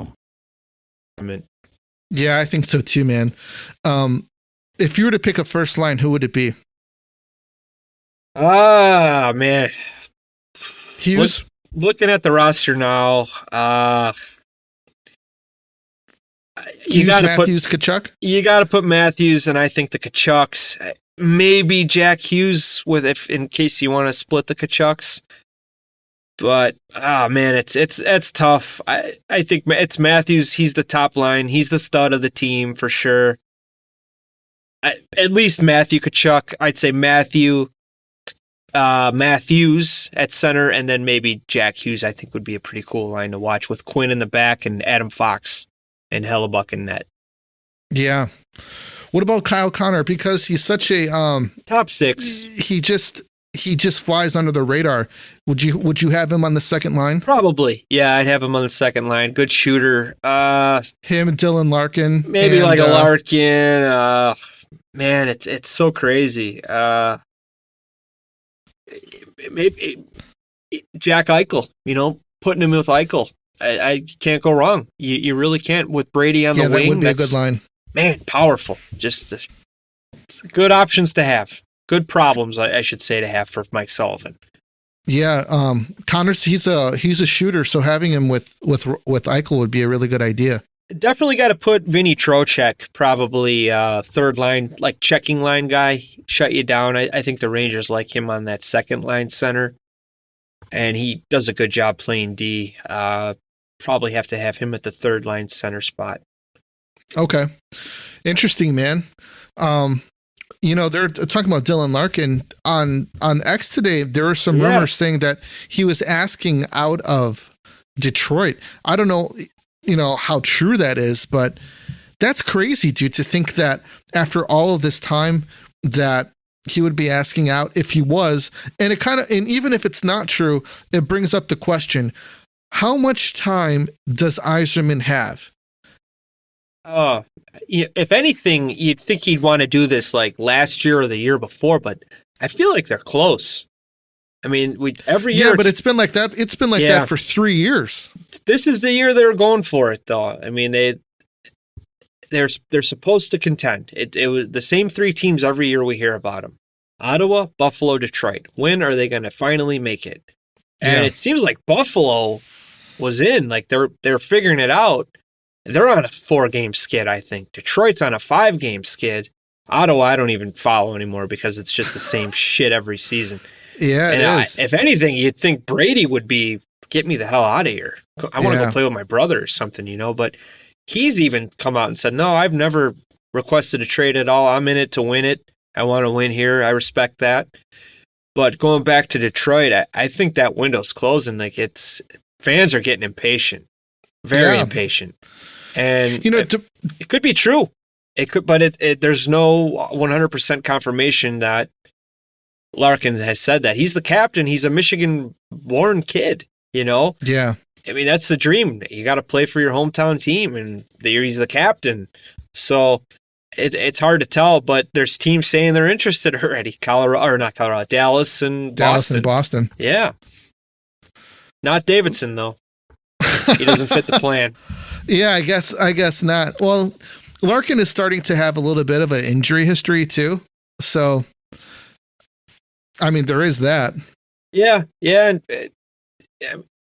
Yeah, I think so too, man. If you were to pick a first line, who would it be? Man. Hughes? Looking at the roster now, you got Matthews, Tkachuk? You got to put Matthews, and I think the Tkachuks. Maybe Jack Hughes in case you want to split the Tkachuks. But man, it's tough. I think it's Matthews. He's the top line. He's the stud of the team for sure. At least Matthew Tkachuk. I'd say Matthews at center, and then maybe Jack Hughes. I think would be a pretty cool line to watch with Quinn in the back and Adam Fox and Hellebuck in net. Yeah. What about Kyle Connor? Because he's such a top six. He just flies under the radar. Would you have him on the second line? Probably. Yeah, I'd have him on the second line. Good shooter. Him and Dylan Larkin. Maybe like a Larkin. Man, it's so crazy. Maybe Jack Eichel, putting him with Eichel. I can't go wrong. You really can't with Brady on the wing. That would be a good line. Man, powerful. Just good options to have. Good problems, I should say, to have for Mike Sullivan. Yeah, Connors, he's a shooter, so having him with Eichel would be a really good idea. Definitely got to put Vinny Trocheck, probably third line, like checking line guy, shut you down. I think the Rangers like him on that second line center, and he does a good job playing D. Probably have to have him at the third line center spot. Okay, interesting, man. They're talking about Dylan Larkin on X today. There were some rumors saying that he was asking out of Detroit. I don't know, how true that is, but that's crazy, dude, to think that after all of this time that he would be asking out if he was. And and even if it's not true, it brings up the question, how much time does Yzerman have? If anything, you'd think he'd want to do this like last year or the year before, but I feel like they're close. I mean, every year. Yeah, but it's been like that. It's been like that for 3 years. This is the year they're going for it, though. I mean, they're supposed to contend. It was the same three teams every year we hear about them. Ottawa, Buffalo, Detroit. When are they going to finally make it? And it seems like Buffalo was in. Like they're figuring it out. They're on a 4-game skid, I think. Detroit's on a 5-game skid. Ottawa, I don't even follow anymore because it's just the same shit every season. Yeah, it is. If anything, you'd think Brady would be, get me the hell out of here. I want to go play with my brother or something, but he's even come out and said, no, I've never requested a trade at all. I'm in it to win it. I want to win here. I respect that. But going back to Detroit, I think that window's closing. Like fans are getting impatient, very impatient. And it could be true. It could, but there's no 100% confirmation that Larkin has said that. He's the captain. He's a Michigan-born kid, Yeah. I mean, that's the dream. You got to play for your hometown team, and he's the captain. So it's hard to tell, but there's teams saying they're interested already. Dallas and Boston. Yeah. Not Davidson, though. He doesn't fit the plan. Yeah, I guess not. Well, Larkin is starting to have a little bit of an injury history too. So, I mean, there is that. Yeah. And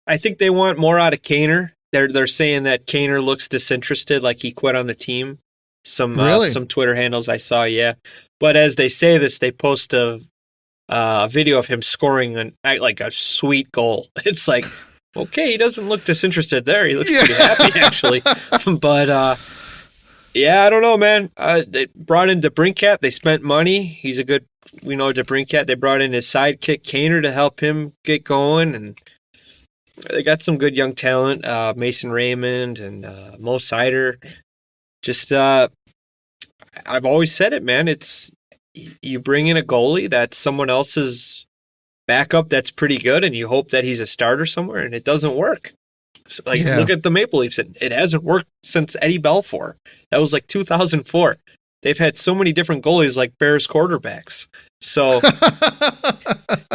I think they want more out of Kaner. They're saying that Kaner looks disinterested, like he quit on the team. Some Twitter handles I saw, yeah. But as they say this, they post a video of him scoring a sweet goal. It's like, okay, he doesn't look disinterested there. He looks pretty happy, actually. But, I don't know, man. They brought in DeBrincat. They spent money. He's a good, we know DeBrincat. They brought in his sidekick, Kaner, to help him get going. And they got some good young talent, Mason Raymond and Mo Sider. Just, I've always said it, man. It's, you bring in a goalie that's someone else's backup that's pretty good, and you hope that he's a starter somewhere, and it doesn't work. So, look at the Maple Leafs. It hasn't worked since Eddie Belfour. That was like 2004. They've had so many different goalies like Bears quarterbacks. So,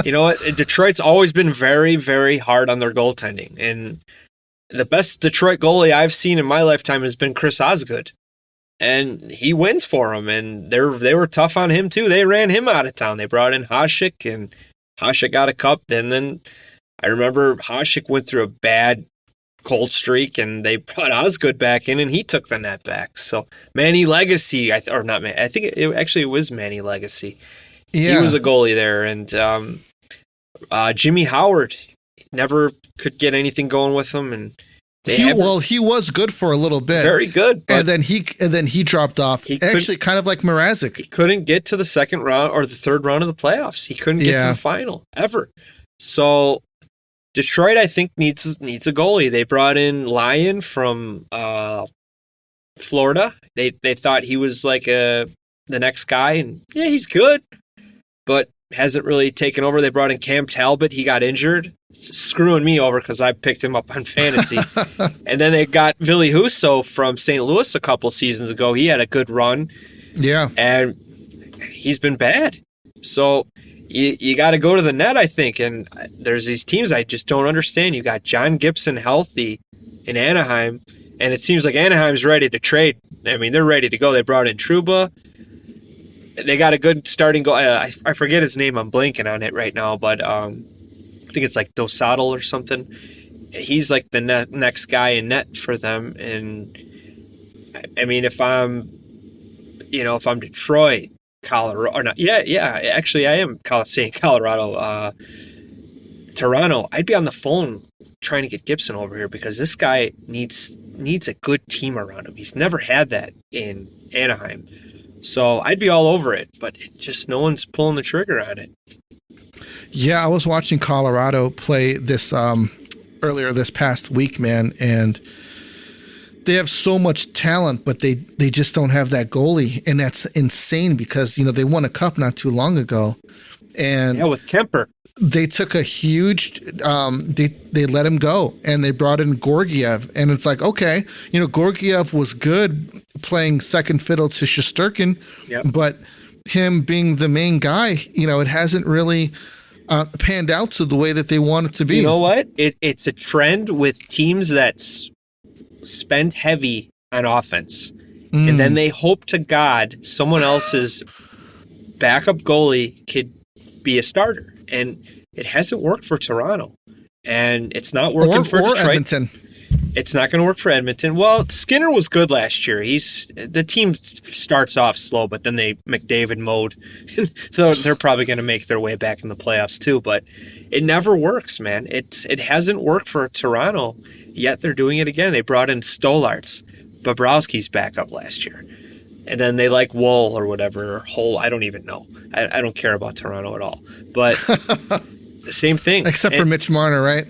you know what? Detroit's always been very, very hard on their goaltending. And the best Detroit goalie I've seen in my lifetime has been Chris Osgood. And he wins for them. And they were tough on him, too. They ran him out of town. They brought in Hasek, and Hasek got a cup. And then I remember Hasek went through a bad cold streak, and they brought Osgood back in, and he took the net back. So Manny Legacy, I think it was Manny Legacy. Yeah. He was a goalie there, and Jimmy Howard never could get anything going with him, and he was good for a little bit, very good, and then he dropped off. Actually, kind of like Mrazek. He couldn't get to the second round or the third round of the playoffs. He couldn't get to the final ever. So Detroit, I think, needs a goalie. They brought in Lyon from Florida. They thought he was like the next guy, and yeah, he's good, but hasn't really taken over. They brought in Cam Talbot. He got injured. It's screwing me over because I picked him up on fantasy. And then they got Ville Husso from St. Louis a couple seasons ago. He had a good run. Yeah. And he's been bad. So you got to go to the net, I think. And there's these teams I just don't understand. You got John Gibson healthy in Anaheim, and it seems like Anaheim's ready to trade. I mean, they're ready to go. They brought in Trouba. They got a good starting goal. I forget his name. I'm blanking on it right now, but I think it's like Dosatl or something. He's like the next guy in net for them. And I mean, if I'm Detroit, Colorado, or not, actually, I am saying Colorado, Toronto. I'd be on the phone trying to get Gibson over here because this guy needs a good team around him. He's never had that in Anaheim. So I'd be all over it, but no one's pulling the trigger on it. Yeah, I was watching Colorado play this earlier this past week, man, and they have so much talent, but they just don't have that goalie, and that's insane because they won a cup not too long ago, and with Kemper. They took a huge, they let him go, and they brought in Georgiev, and it's like, okay, Georgiev was good playing second fiddle to Shesterkin, but him being the main guy, it hasn't really panned out to the way that they want it to be. You know what? It's a trend with teams that spend heavy on offense, and then they hope to God someone else is backup goalie could be a starter. And it hasn't worked for Toronto. And it's not working for Detroit. Edmonton. It's not going to work for Edmonton. Well, Skinner was good last year. The team starts off slow, but then they McDavid mode. So they're probably going to make their way back in the playoffs too. But it never works, man. It hasn't worked for Toronto, yet they're doing it again. They brought in Stolarz, Bobrovsky's backup last year. And then they like Woll or whatever, or Hull. I don't even know. I don't care about Toronto at all. But the same thing. Except for Mitch Marner, right?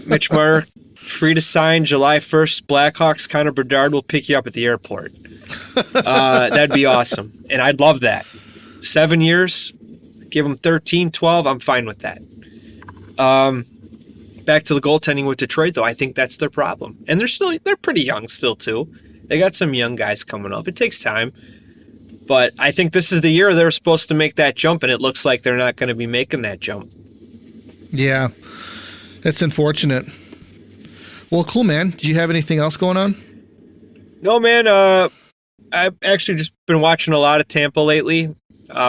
Mitch Marner. Free to sign July 1st. Blackhawks, Connor Bedard will pick you up at the airport. That'd be awesome. And I'd love that. 7 years, give them 13, 12, I'm fine with that. Back to the goaltending with Detroit, though, I think that's their problem. And they're pretty young still, too. They got some young guys coming up. It takes time. But I think this is the year they're supposed to make that jump, and it looks like they're not going to be making that jump. Yeah, that's unfortunate. Well, cool, man. Do you have anything else going on? No, man. I've actually just been watching a lot of Tampa lately.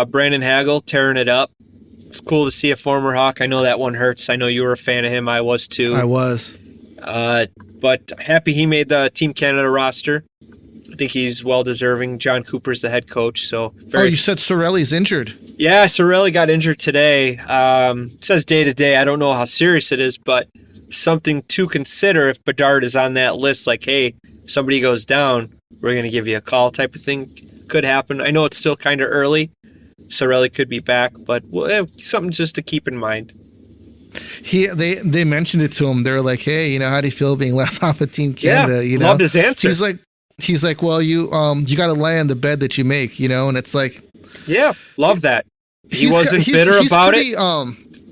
Brandon Hagel tearing it up. It's cool to see a former Hawk. I know that one hurts. I know you were a fan of him. I was too. I was. But happy he made the Team Canada roster. I think he's well-deserving. John Cooper's the head coach. So you said Cirelli's injured. Yeah, Cirelli got injured today. It says day-to-day. I don't know how serious it is, but something to consider if Bedard is on that list, like, hey, somebody goes down, we're going to give you a call type of thing. Could happen. I know it's still kind of early. Cirelli could be back, but something just to keep in mind. They mentioned it to him. They're like, hey, how do you feel being left off of Team Canada? Yeah, loved his answer. He's like, well, you got to lay on the bed that you make, and it's like, yeah, love that. He wasn't bitter about it.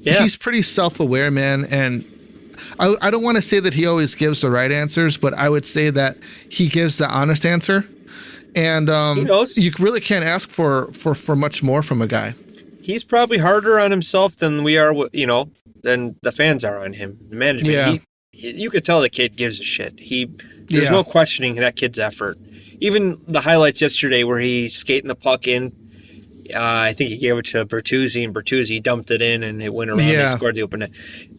He's pretty self-aware, man, and I don't want to say that he always gives the right answers, but I would say that he gives the honest answer. And he knows. You really can't ask for much more from a guy. He's probably harder on himself than we are, than the fans are on him. The management. Yeah. You could tell the kid gives a shit. There's no questioning that kid's effort. Even the highlights yesterday where he's skating the puck in, I think he gave it to Bertuzzi, and Bertuzzi dumped it in, and it went around. They scored the open net.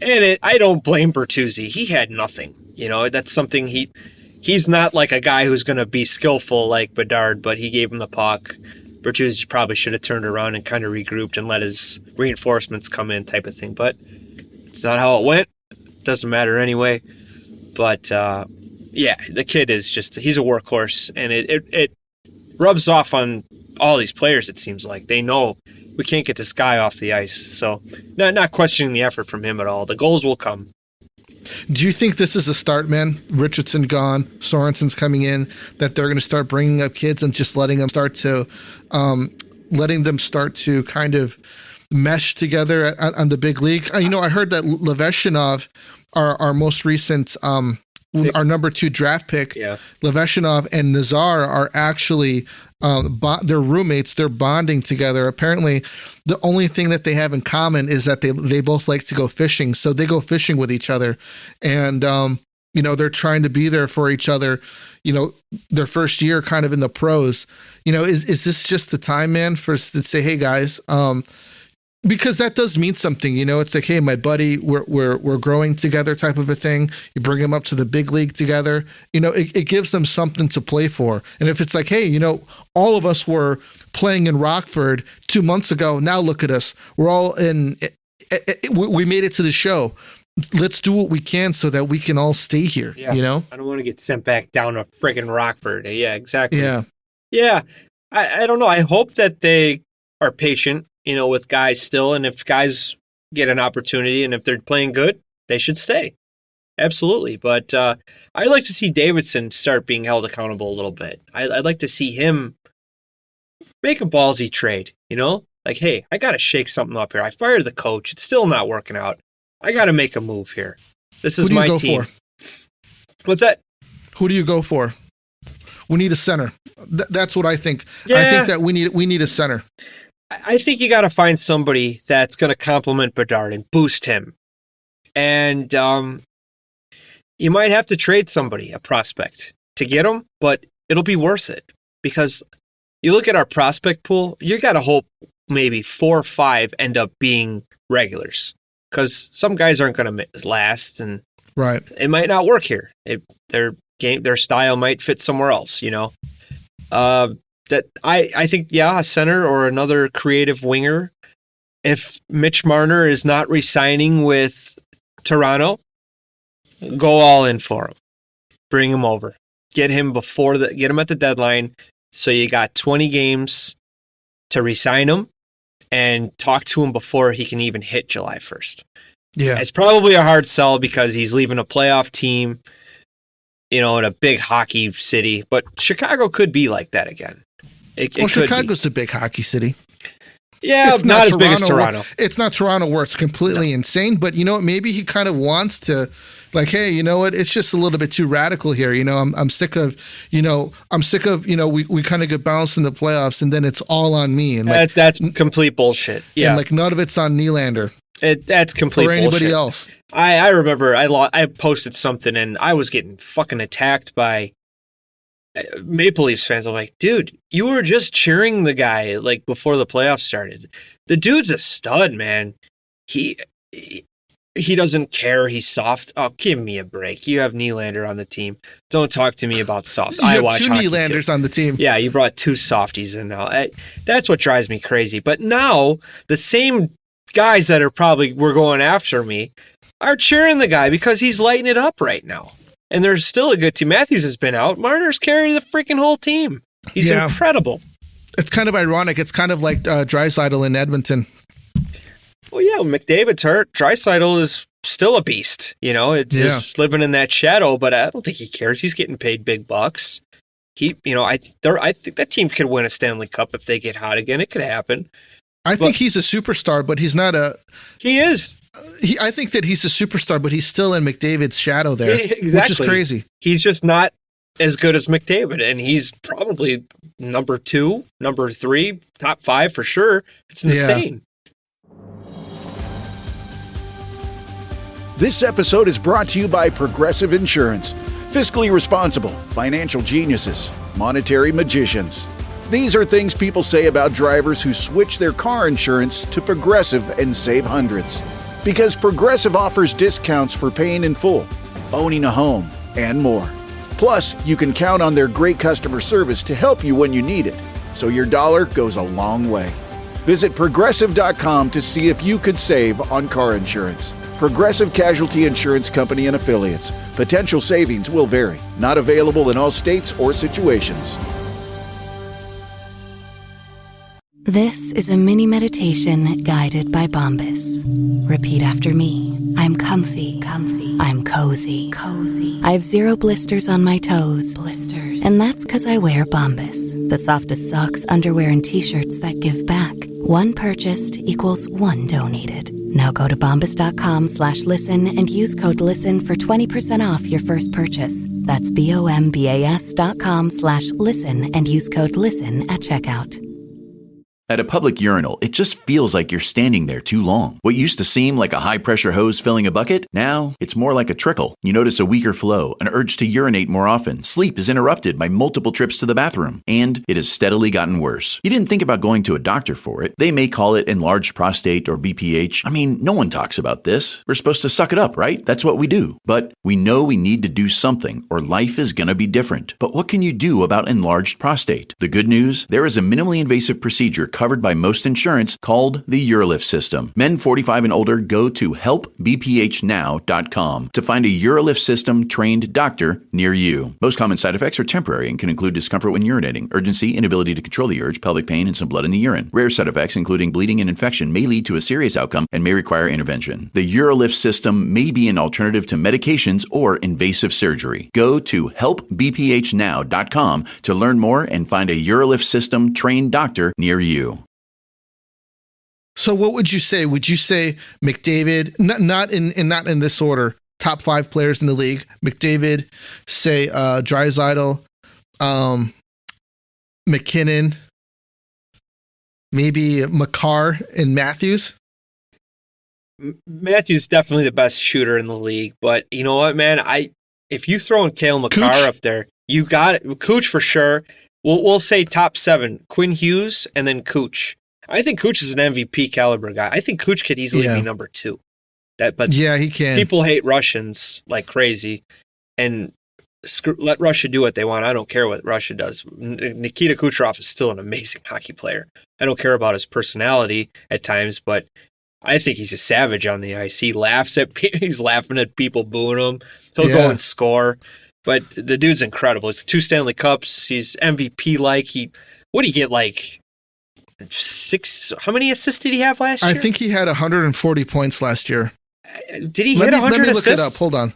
And I don't blame Bertuzzi. He had nothing. That's something he's not like a guy who's going to be skillful like Bedard, but he gave him the puck. Bertuzzi probably should have turned around and kind of regrouped and let his reinforcements come in type of thing. But it's not how it went. It doesn't matter anyway. But, the kid is he's a workhorse, and it rubs off on all these players, it seems like. They know we can't get this guy off the ice. So not questioning the effort from him at all. The goals will come. Do you think this is a start, man? Richardson gone, Sorenson's coming in, that they're going to start bringing up kids and just letting them start to kind of mesh together on the big league? I heard that Leveshinov, our most recent, our number 2 draft pick, Leveshinov and Nazar are actually they're roommates. They're bonding together. Apparently, the only thing that they have in common is that they both like to go fishing. So they go fishing with each other, and they're trying to be there for each other. Their first year, kind of in the pros. Is this just the time, man, for us to say, hey guys, because that does mean something. It's like, hey, my buddy, we're growing together, type of a thing. You bring them up to the big league together. It gives them something to play for. And if it's like, hey, all of us were playing in Rockford 2 months ago. Now look at us. We're all in. We made it to the show. Let's do what we can so that we can all stay here. Yeah. I don't want to get sent back down to friggin' Rockford. Yeah, exactly. Yeah. I don't know. I hope that they are patient, with guys still. And if guys get an opportunity and if they're playing good, they should stay. Absolutely. But I'd like to see Davidson start being held accountable a little bit. I'd like to see him make a ballsy trade, Like, hey, I got to shake something up here. I fired the coach. It's still not working out. I got to make a move here. This is my team. What's that? Who do you go for? We need a center. That's what I think. Yeah. I think that we need a center. I think you got to find somebody that's going to complement Bedard and boost him. And you might have to trade somebody, a prospect, to get him, but it'll be worth it. Because you look at our prospect pool, you got to hope maybe 4 or 5 end up being regulars, because some guys aren't going to last, and right, it might not work here. Their style might fit somewhere else. That I think, a center or another creative winger. If Mitch Marner is not re-signing with Toronto, go all in for him. Bring him over. Get him at the deadline. So you got 20 games to re-sign him and talk to him before he can even hit July 1st. Yeah. It's probably a hard sell because he's leaving a playoff team, in a big hockey city, but Chicago could be like that again. Chicago's a big hockey city. Yeah, it's not as big as Toronto. It's not Toronto where it's completely insane, but maybe he kind of wants to, like, hey, you know what? It's just a little bit too radical here. I'm sick of, we kind of get bounced in the playoffs and then it's all on me. And that's complete bullshit. Yeah, and none of it's on Nylander. That's complete bullshit. Or anybody else. I remember I posted something and I was getting fucking attacked by Maple Leafs fans. I'm like, dude, you were just cheering the guy before the playoffs started. The dude's a stud, man. He doesn't care. He's soft. Oh, give me a break. You have Nylander on the team. Don't talk to me about soft. I watch 2 Nylanders on the team. Yeah, you brought 2 softies in now. That's what drives me crazy. But now the same guys that were going after me are cheering the guy because he's lighting it up right now. And there's still a good team. Matthews has been out. Marner's carrying the freaking whole team. He's incredible. It's kind of ironic. It's kind of like Draisaitl in Edmonton. Well, yeah, McDavid's hurt. Draisaitl is still a beast. Just living in that shadow, but I don't think he cares. He's getting paid big bucks. I think that team could win a Stanley Cup if they get hot again. It could happen. I think he's a superstar, but he's not a... He is. I think that he's a superstar, but he's still in McDavid's shadow there, exactly. Which is crazy. He's just not as good as McDavid, and he's probably number 2, number 3, top 5 for sure. It's insane. This episode is brought to you by Progressive Insurance. Fiscally responsible, financial geniuses, monetary magicians. These are things people say about drivers who switch their car insurance to Progressive and save hundreds. Because Progressive offers discounts for paying in full, owning a home, and more. Plus, you can count on their great customer service to help you when you need it, so your dollar goes a long way. Visit Progressive.com to see if you could save on car insurance. Progressive Casualty Insurance Company and Affiliates. Potential savings will vary. Not available in all states or situations. This is a mini meditation guided by Bombas. Repeat after me. I'm comfy. I'm cozy. I have 0 blisters on my toes. And that's because I wear Bombas, the softest socks, underwear, and t-shirts that give back. 1 purchased equals 1 donated. Now go to bombas.com/listen and use code LISTEN for 20% off your first purchase. That's bombas.com/listen and use code LISTEN at checkout. At a public urinal, it just feels like you're standing there too long. What used to seem like a high-pressure hose filling a bucket, now it's more like a trickle. You notice a weaker flow, an urge to urinate more often. Sleep is interrupted by multiple trips to the bathroom, and it has steadily gotten worse. You didn't think about going to a doctor for it. They may call it enlarged prostate or BPH. I mean, no one talks about this. We're supposed to suck it up, right? That's what we do. But we know we need to do something, or life is gonna be different. But what can you do about enlarged prostate? The good news? There is a minimally invasive procedure covered by most insurance called the UroLift system. Men 45 and older go to helpbphnow.com to find a UroLift system trained doctor near you. Most common side effects are temporary and can include discomfort when urinating, urgency, inability to control the urge, pelvic pain, and some blood in the urine. Rare side effects, including bleeding and infection, may lead to a serious outcome and may require intervention. The UroLift system may be an alternative to medications or invasive surgery. Go to helpbphnow.com to learn more and find a UroLift system trained doctor near you. So what would you say? Would you say McDavid, not in this order, top 5 players in the league? McDavid, say Draisaitl, McKinnon, maybe Makar and Matthews? Matthews definitely the best shooter in the league, but you know what, man? If you throw in Cale Makar up there, you got it. Cooch for sure. We'll say top 7: Quinn Hughes and then Cooch. I think Korch is an MVP caliber guy. I think Korch could easily be number 2. But he can. People hate Russians like crazy, and let Russia do what they want. I don't care what Russia does. Nikita Kucherov is still an amazing hockey player. I don't care about his personality at times, but I think he's a savage on the ice. He laughs at he's laughing at people booing him. He'll go and score. But the dude's incredible. He's 2 Stanley Cups. He's MVP-like. What did he get, like 6? How many assists did he have last year? I think he had 140 points last year. Did he hit 100 assists? Let me look it up. Hold on.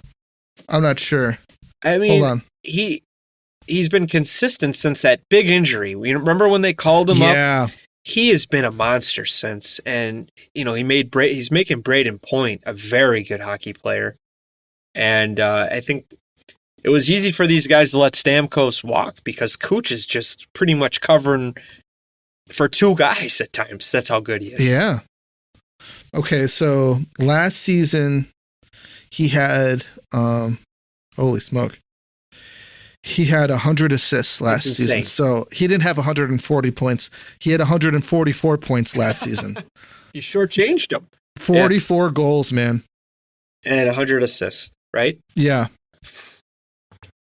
I'm not sure. I mean, hold on. He's been consistent since that big injury. You remember when they called him up? He has been a monster since, and he's making Braden Point a very good hockey player. And I think it was easy for these guys to let Stamkos walk because Korch is just pretty much covering for 2 guys at times. That's how good he is. Yeah. Okay, so last season he had holy smoke. He had 100 assists last season. So he didn't have 140 points. He had 144 points last season. You shortchanged him. 44 goals, man. And 100 assists, right? Yeah.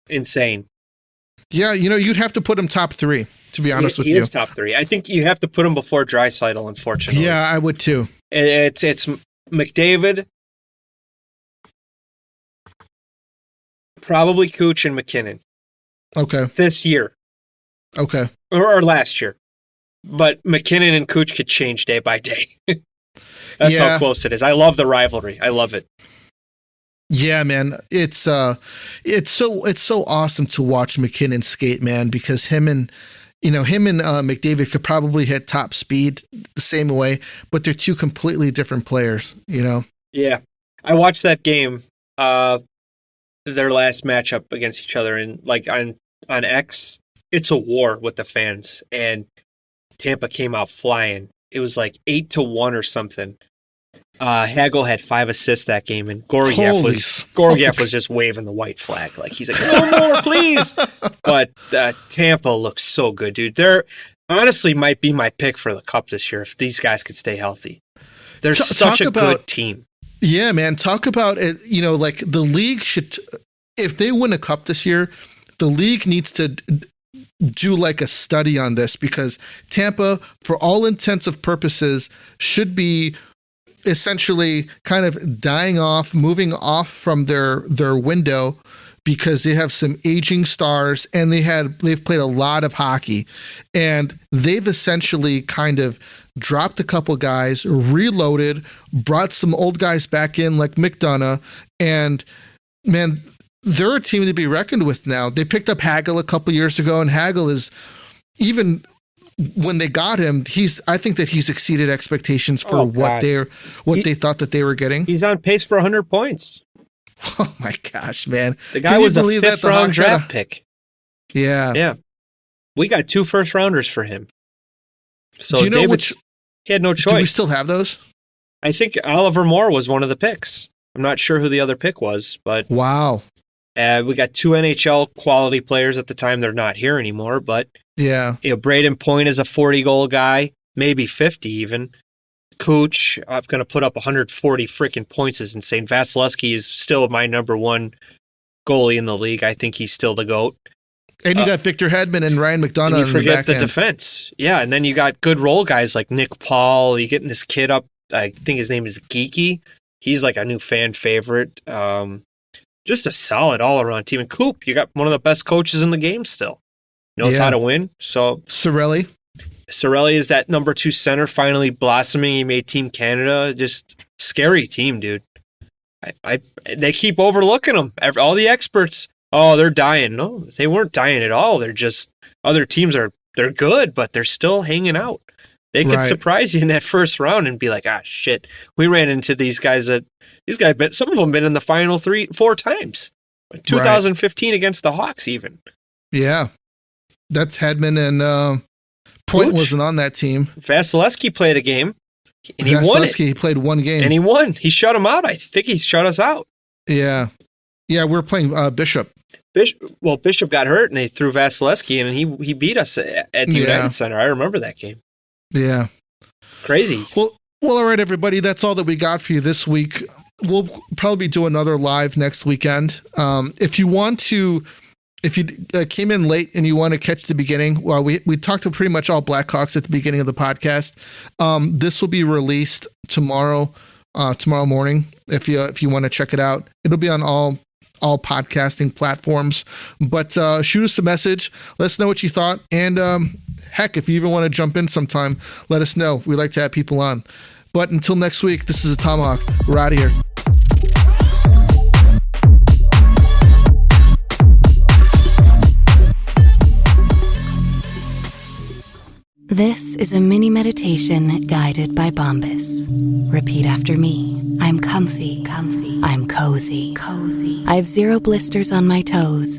Insane. Yeah, you'd have to put him top 3, to be honest with you. He is top 3. I think you have to put him before Draisaitl, unfortunately. Yeah, I would too. It's McDavid, probably Korch and McKinnon. Okay. This year. Okay. Or last year. But McKinnon and Korch could change day by day. That's how close it is. I love the rivalry. I love it. Yeah, man. It's so awesome to watch McKinnon skate, man, because him and McDavid could probably hit top speed the same way, but they're 2 completely different players, Yeah. I watched that game, their last matchup against each other, and like on X, it's a war with the fans, and Tampa came out flying. It was like 8-1 or something. Hagel had 5 assists that game, and Gorgiev was just waving the white flag. Like, he's like, no more, please. But Tampa looks so good, dude. They're honestly might be my pick for the Cup this year if these guys could stay healthy. They're such a good team. Yeah, man. Talk about it. Like the league should, if they win a Cup this year, the league needs to do like a study on this, because Tampa, for all intents and purposes, should be essentially kind of dying off, moving off from their window, because they have some aging stars and they've played a lot of hockey, and they've essentially kind of dropped a couple guys, reloaded, brought some old guys back in like McDonough, and man, they're a team to be reckoned with now. They picked up Hagel a couple years ago, and Hagel is, even when they got him, I think that he's exceeded expectations for what they thought that they were getting. He's on pace for 100 points. Oh my gosh, man. The guy was a 5th round draft pick. Yeah. Yeah. We got 2 first rounders for him. So do you know he had no choice. Do we still have those? I think Oliver Moore was one of the picks. I'm not sure who the other pick was, but wow. We got 2 NHL quality players at the time. They're not here anymore, but yeah, Braden Point is a 40-goal guy, maybe 50 even. Korch, I'm going to put up 140 freaking points is insane. Vasilevsky is still my number 1 goalie in the league. I think he's still the GOAT. And you got Victor Hedman and Ryan McDonough. And you forget the defense. Yeah, and then you got good role guys like Nick Paul. You're getting this kid up, I think his name is Geeky. He's like a new fan favorite. Just a solid all-around team. And Coop, you got one of the best coaches in the game still. Knows how to win. So Cirelli is that number 2 center finally blossoming. He made Team Canada. Just scary team, dude. They keep overlooking them. All the experts, they're dying. No, they weren't dying at all. They're just, other teams they're good, but they're still hanging out. They could surprise you in that first round and be like, shit, we ran into these guys some of them been in the final 3-4 times. 2015 against the Hawks even. Yeah. That's Hedman, and Point wasn't on that team. Vasilevsky played a game, and he won it. He played 1 game. And he won. He shut him out. I think he shut us out. Yeah. Yeah, we're playing Bishop. Bishop got hurt, and they threw Vasilevsky in, and he beat us at the United Center. I remember that game. Yeah. Crazy. Well, all right, everybody. That's all that we got for you this week. We'll probably do another live next weekend. If you came in late and you want to catch the beginning, well, we talked to pretty much all Blackhawks at the beginning of the podcast. This will be released tomorrow morning. If you want to check it out, it'll be on all podcasting platforms. But shoot us a message. Let us know what you thought. And heck, if you even want to jump in sometime, let us know. We like to have people on. But until next week, this is a Tomahawk. We're out of here. This is a mini meditation guided by Bombas. Repeat after me. I'm comfy. I'm cozy. I have 0 blisters on my toes.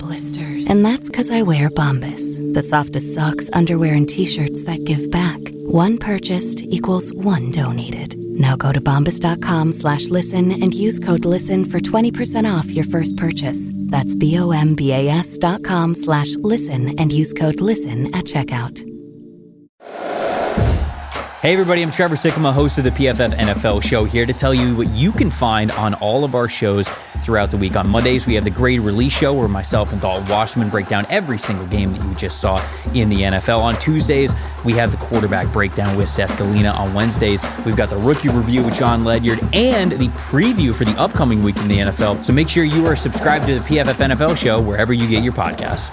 And that's because I wear Bombas, the softest socks, underwear, and t-shirts that give back. One purchased equals one donated. Now go to bombas.com/listen and use code LISTEN for 20% off your first purchase. That's bombas.com/listen and use code LISTEN at checkout. Hey everybody, I'm Trevor Sikkema, host of the PFF NFL show, here to tell you what you can find on all of our shows throughout the week. On Mondays, we have the Grade Release Show, where myself and Dalton Wasserman break down every single game that you just saw in the NFL. On Tuesdays, we have the Quarterback Breakdown with Seth Galina. On Wednesdays, we've got the Rookie Review with John Ledyard and the preview for the upcoming week in the NFL. So make sure you are subscribed to the PFF NFL show wherever you get your podcasts.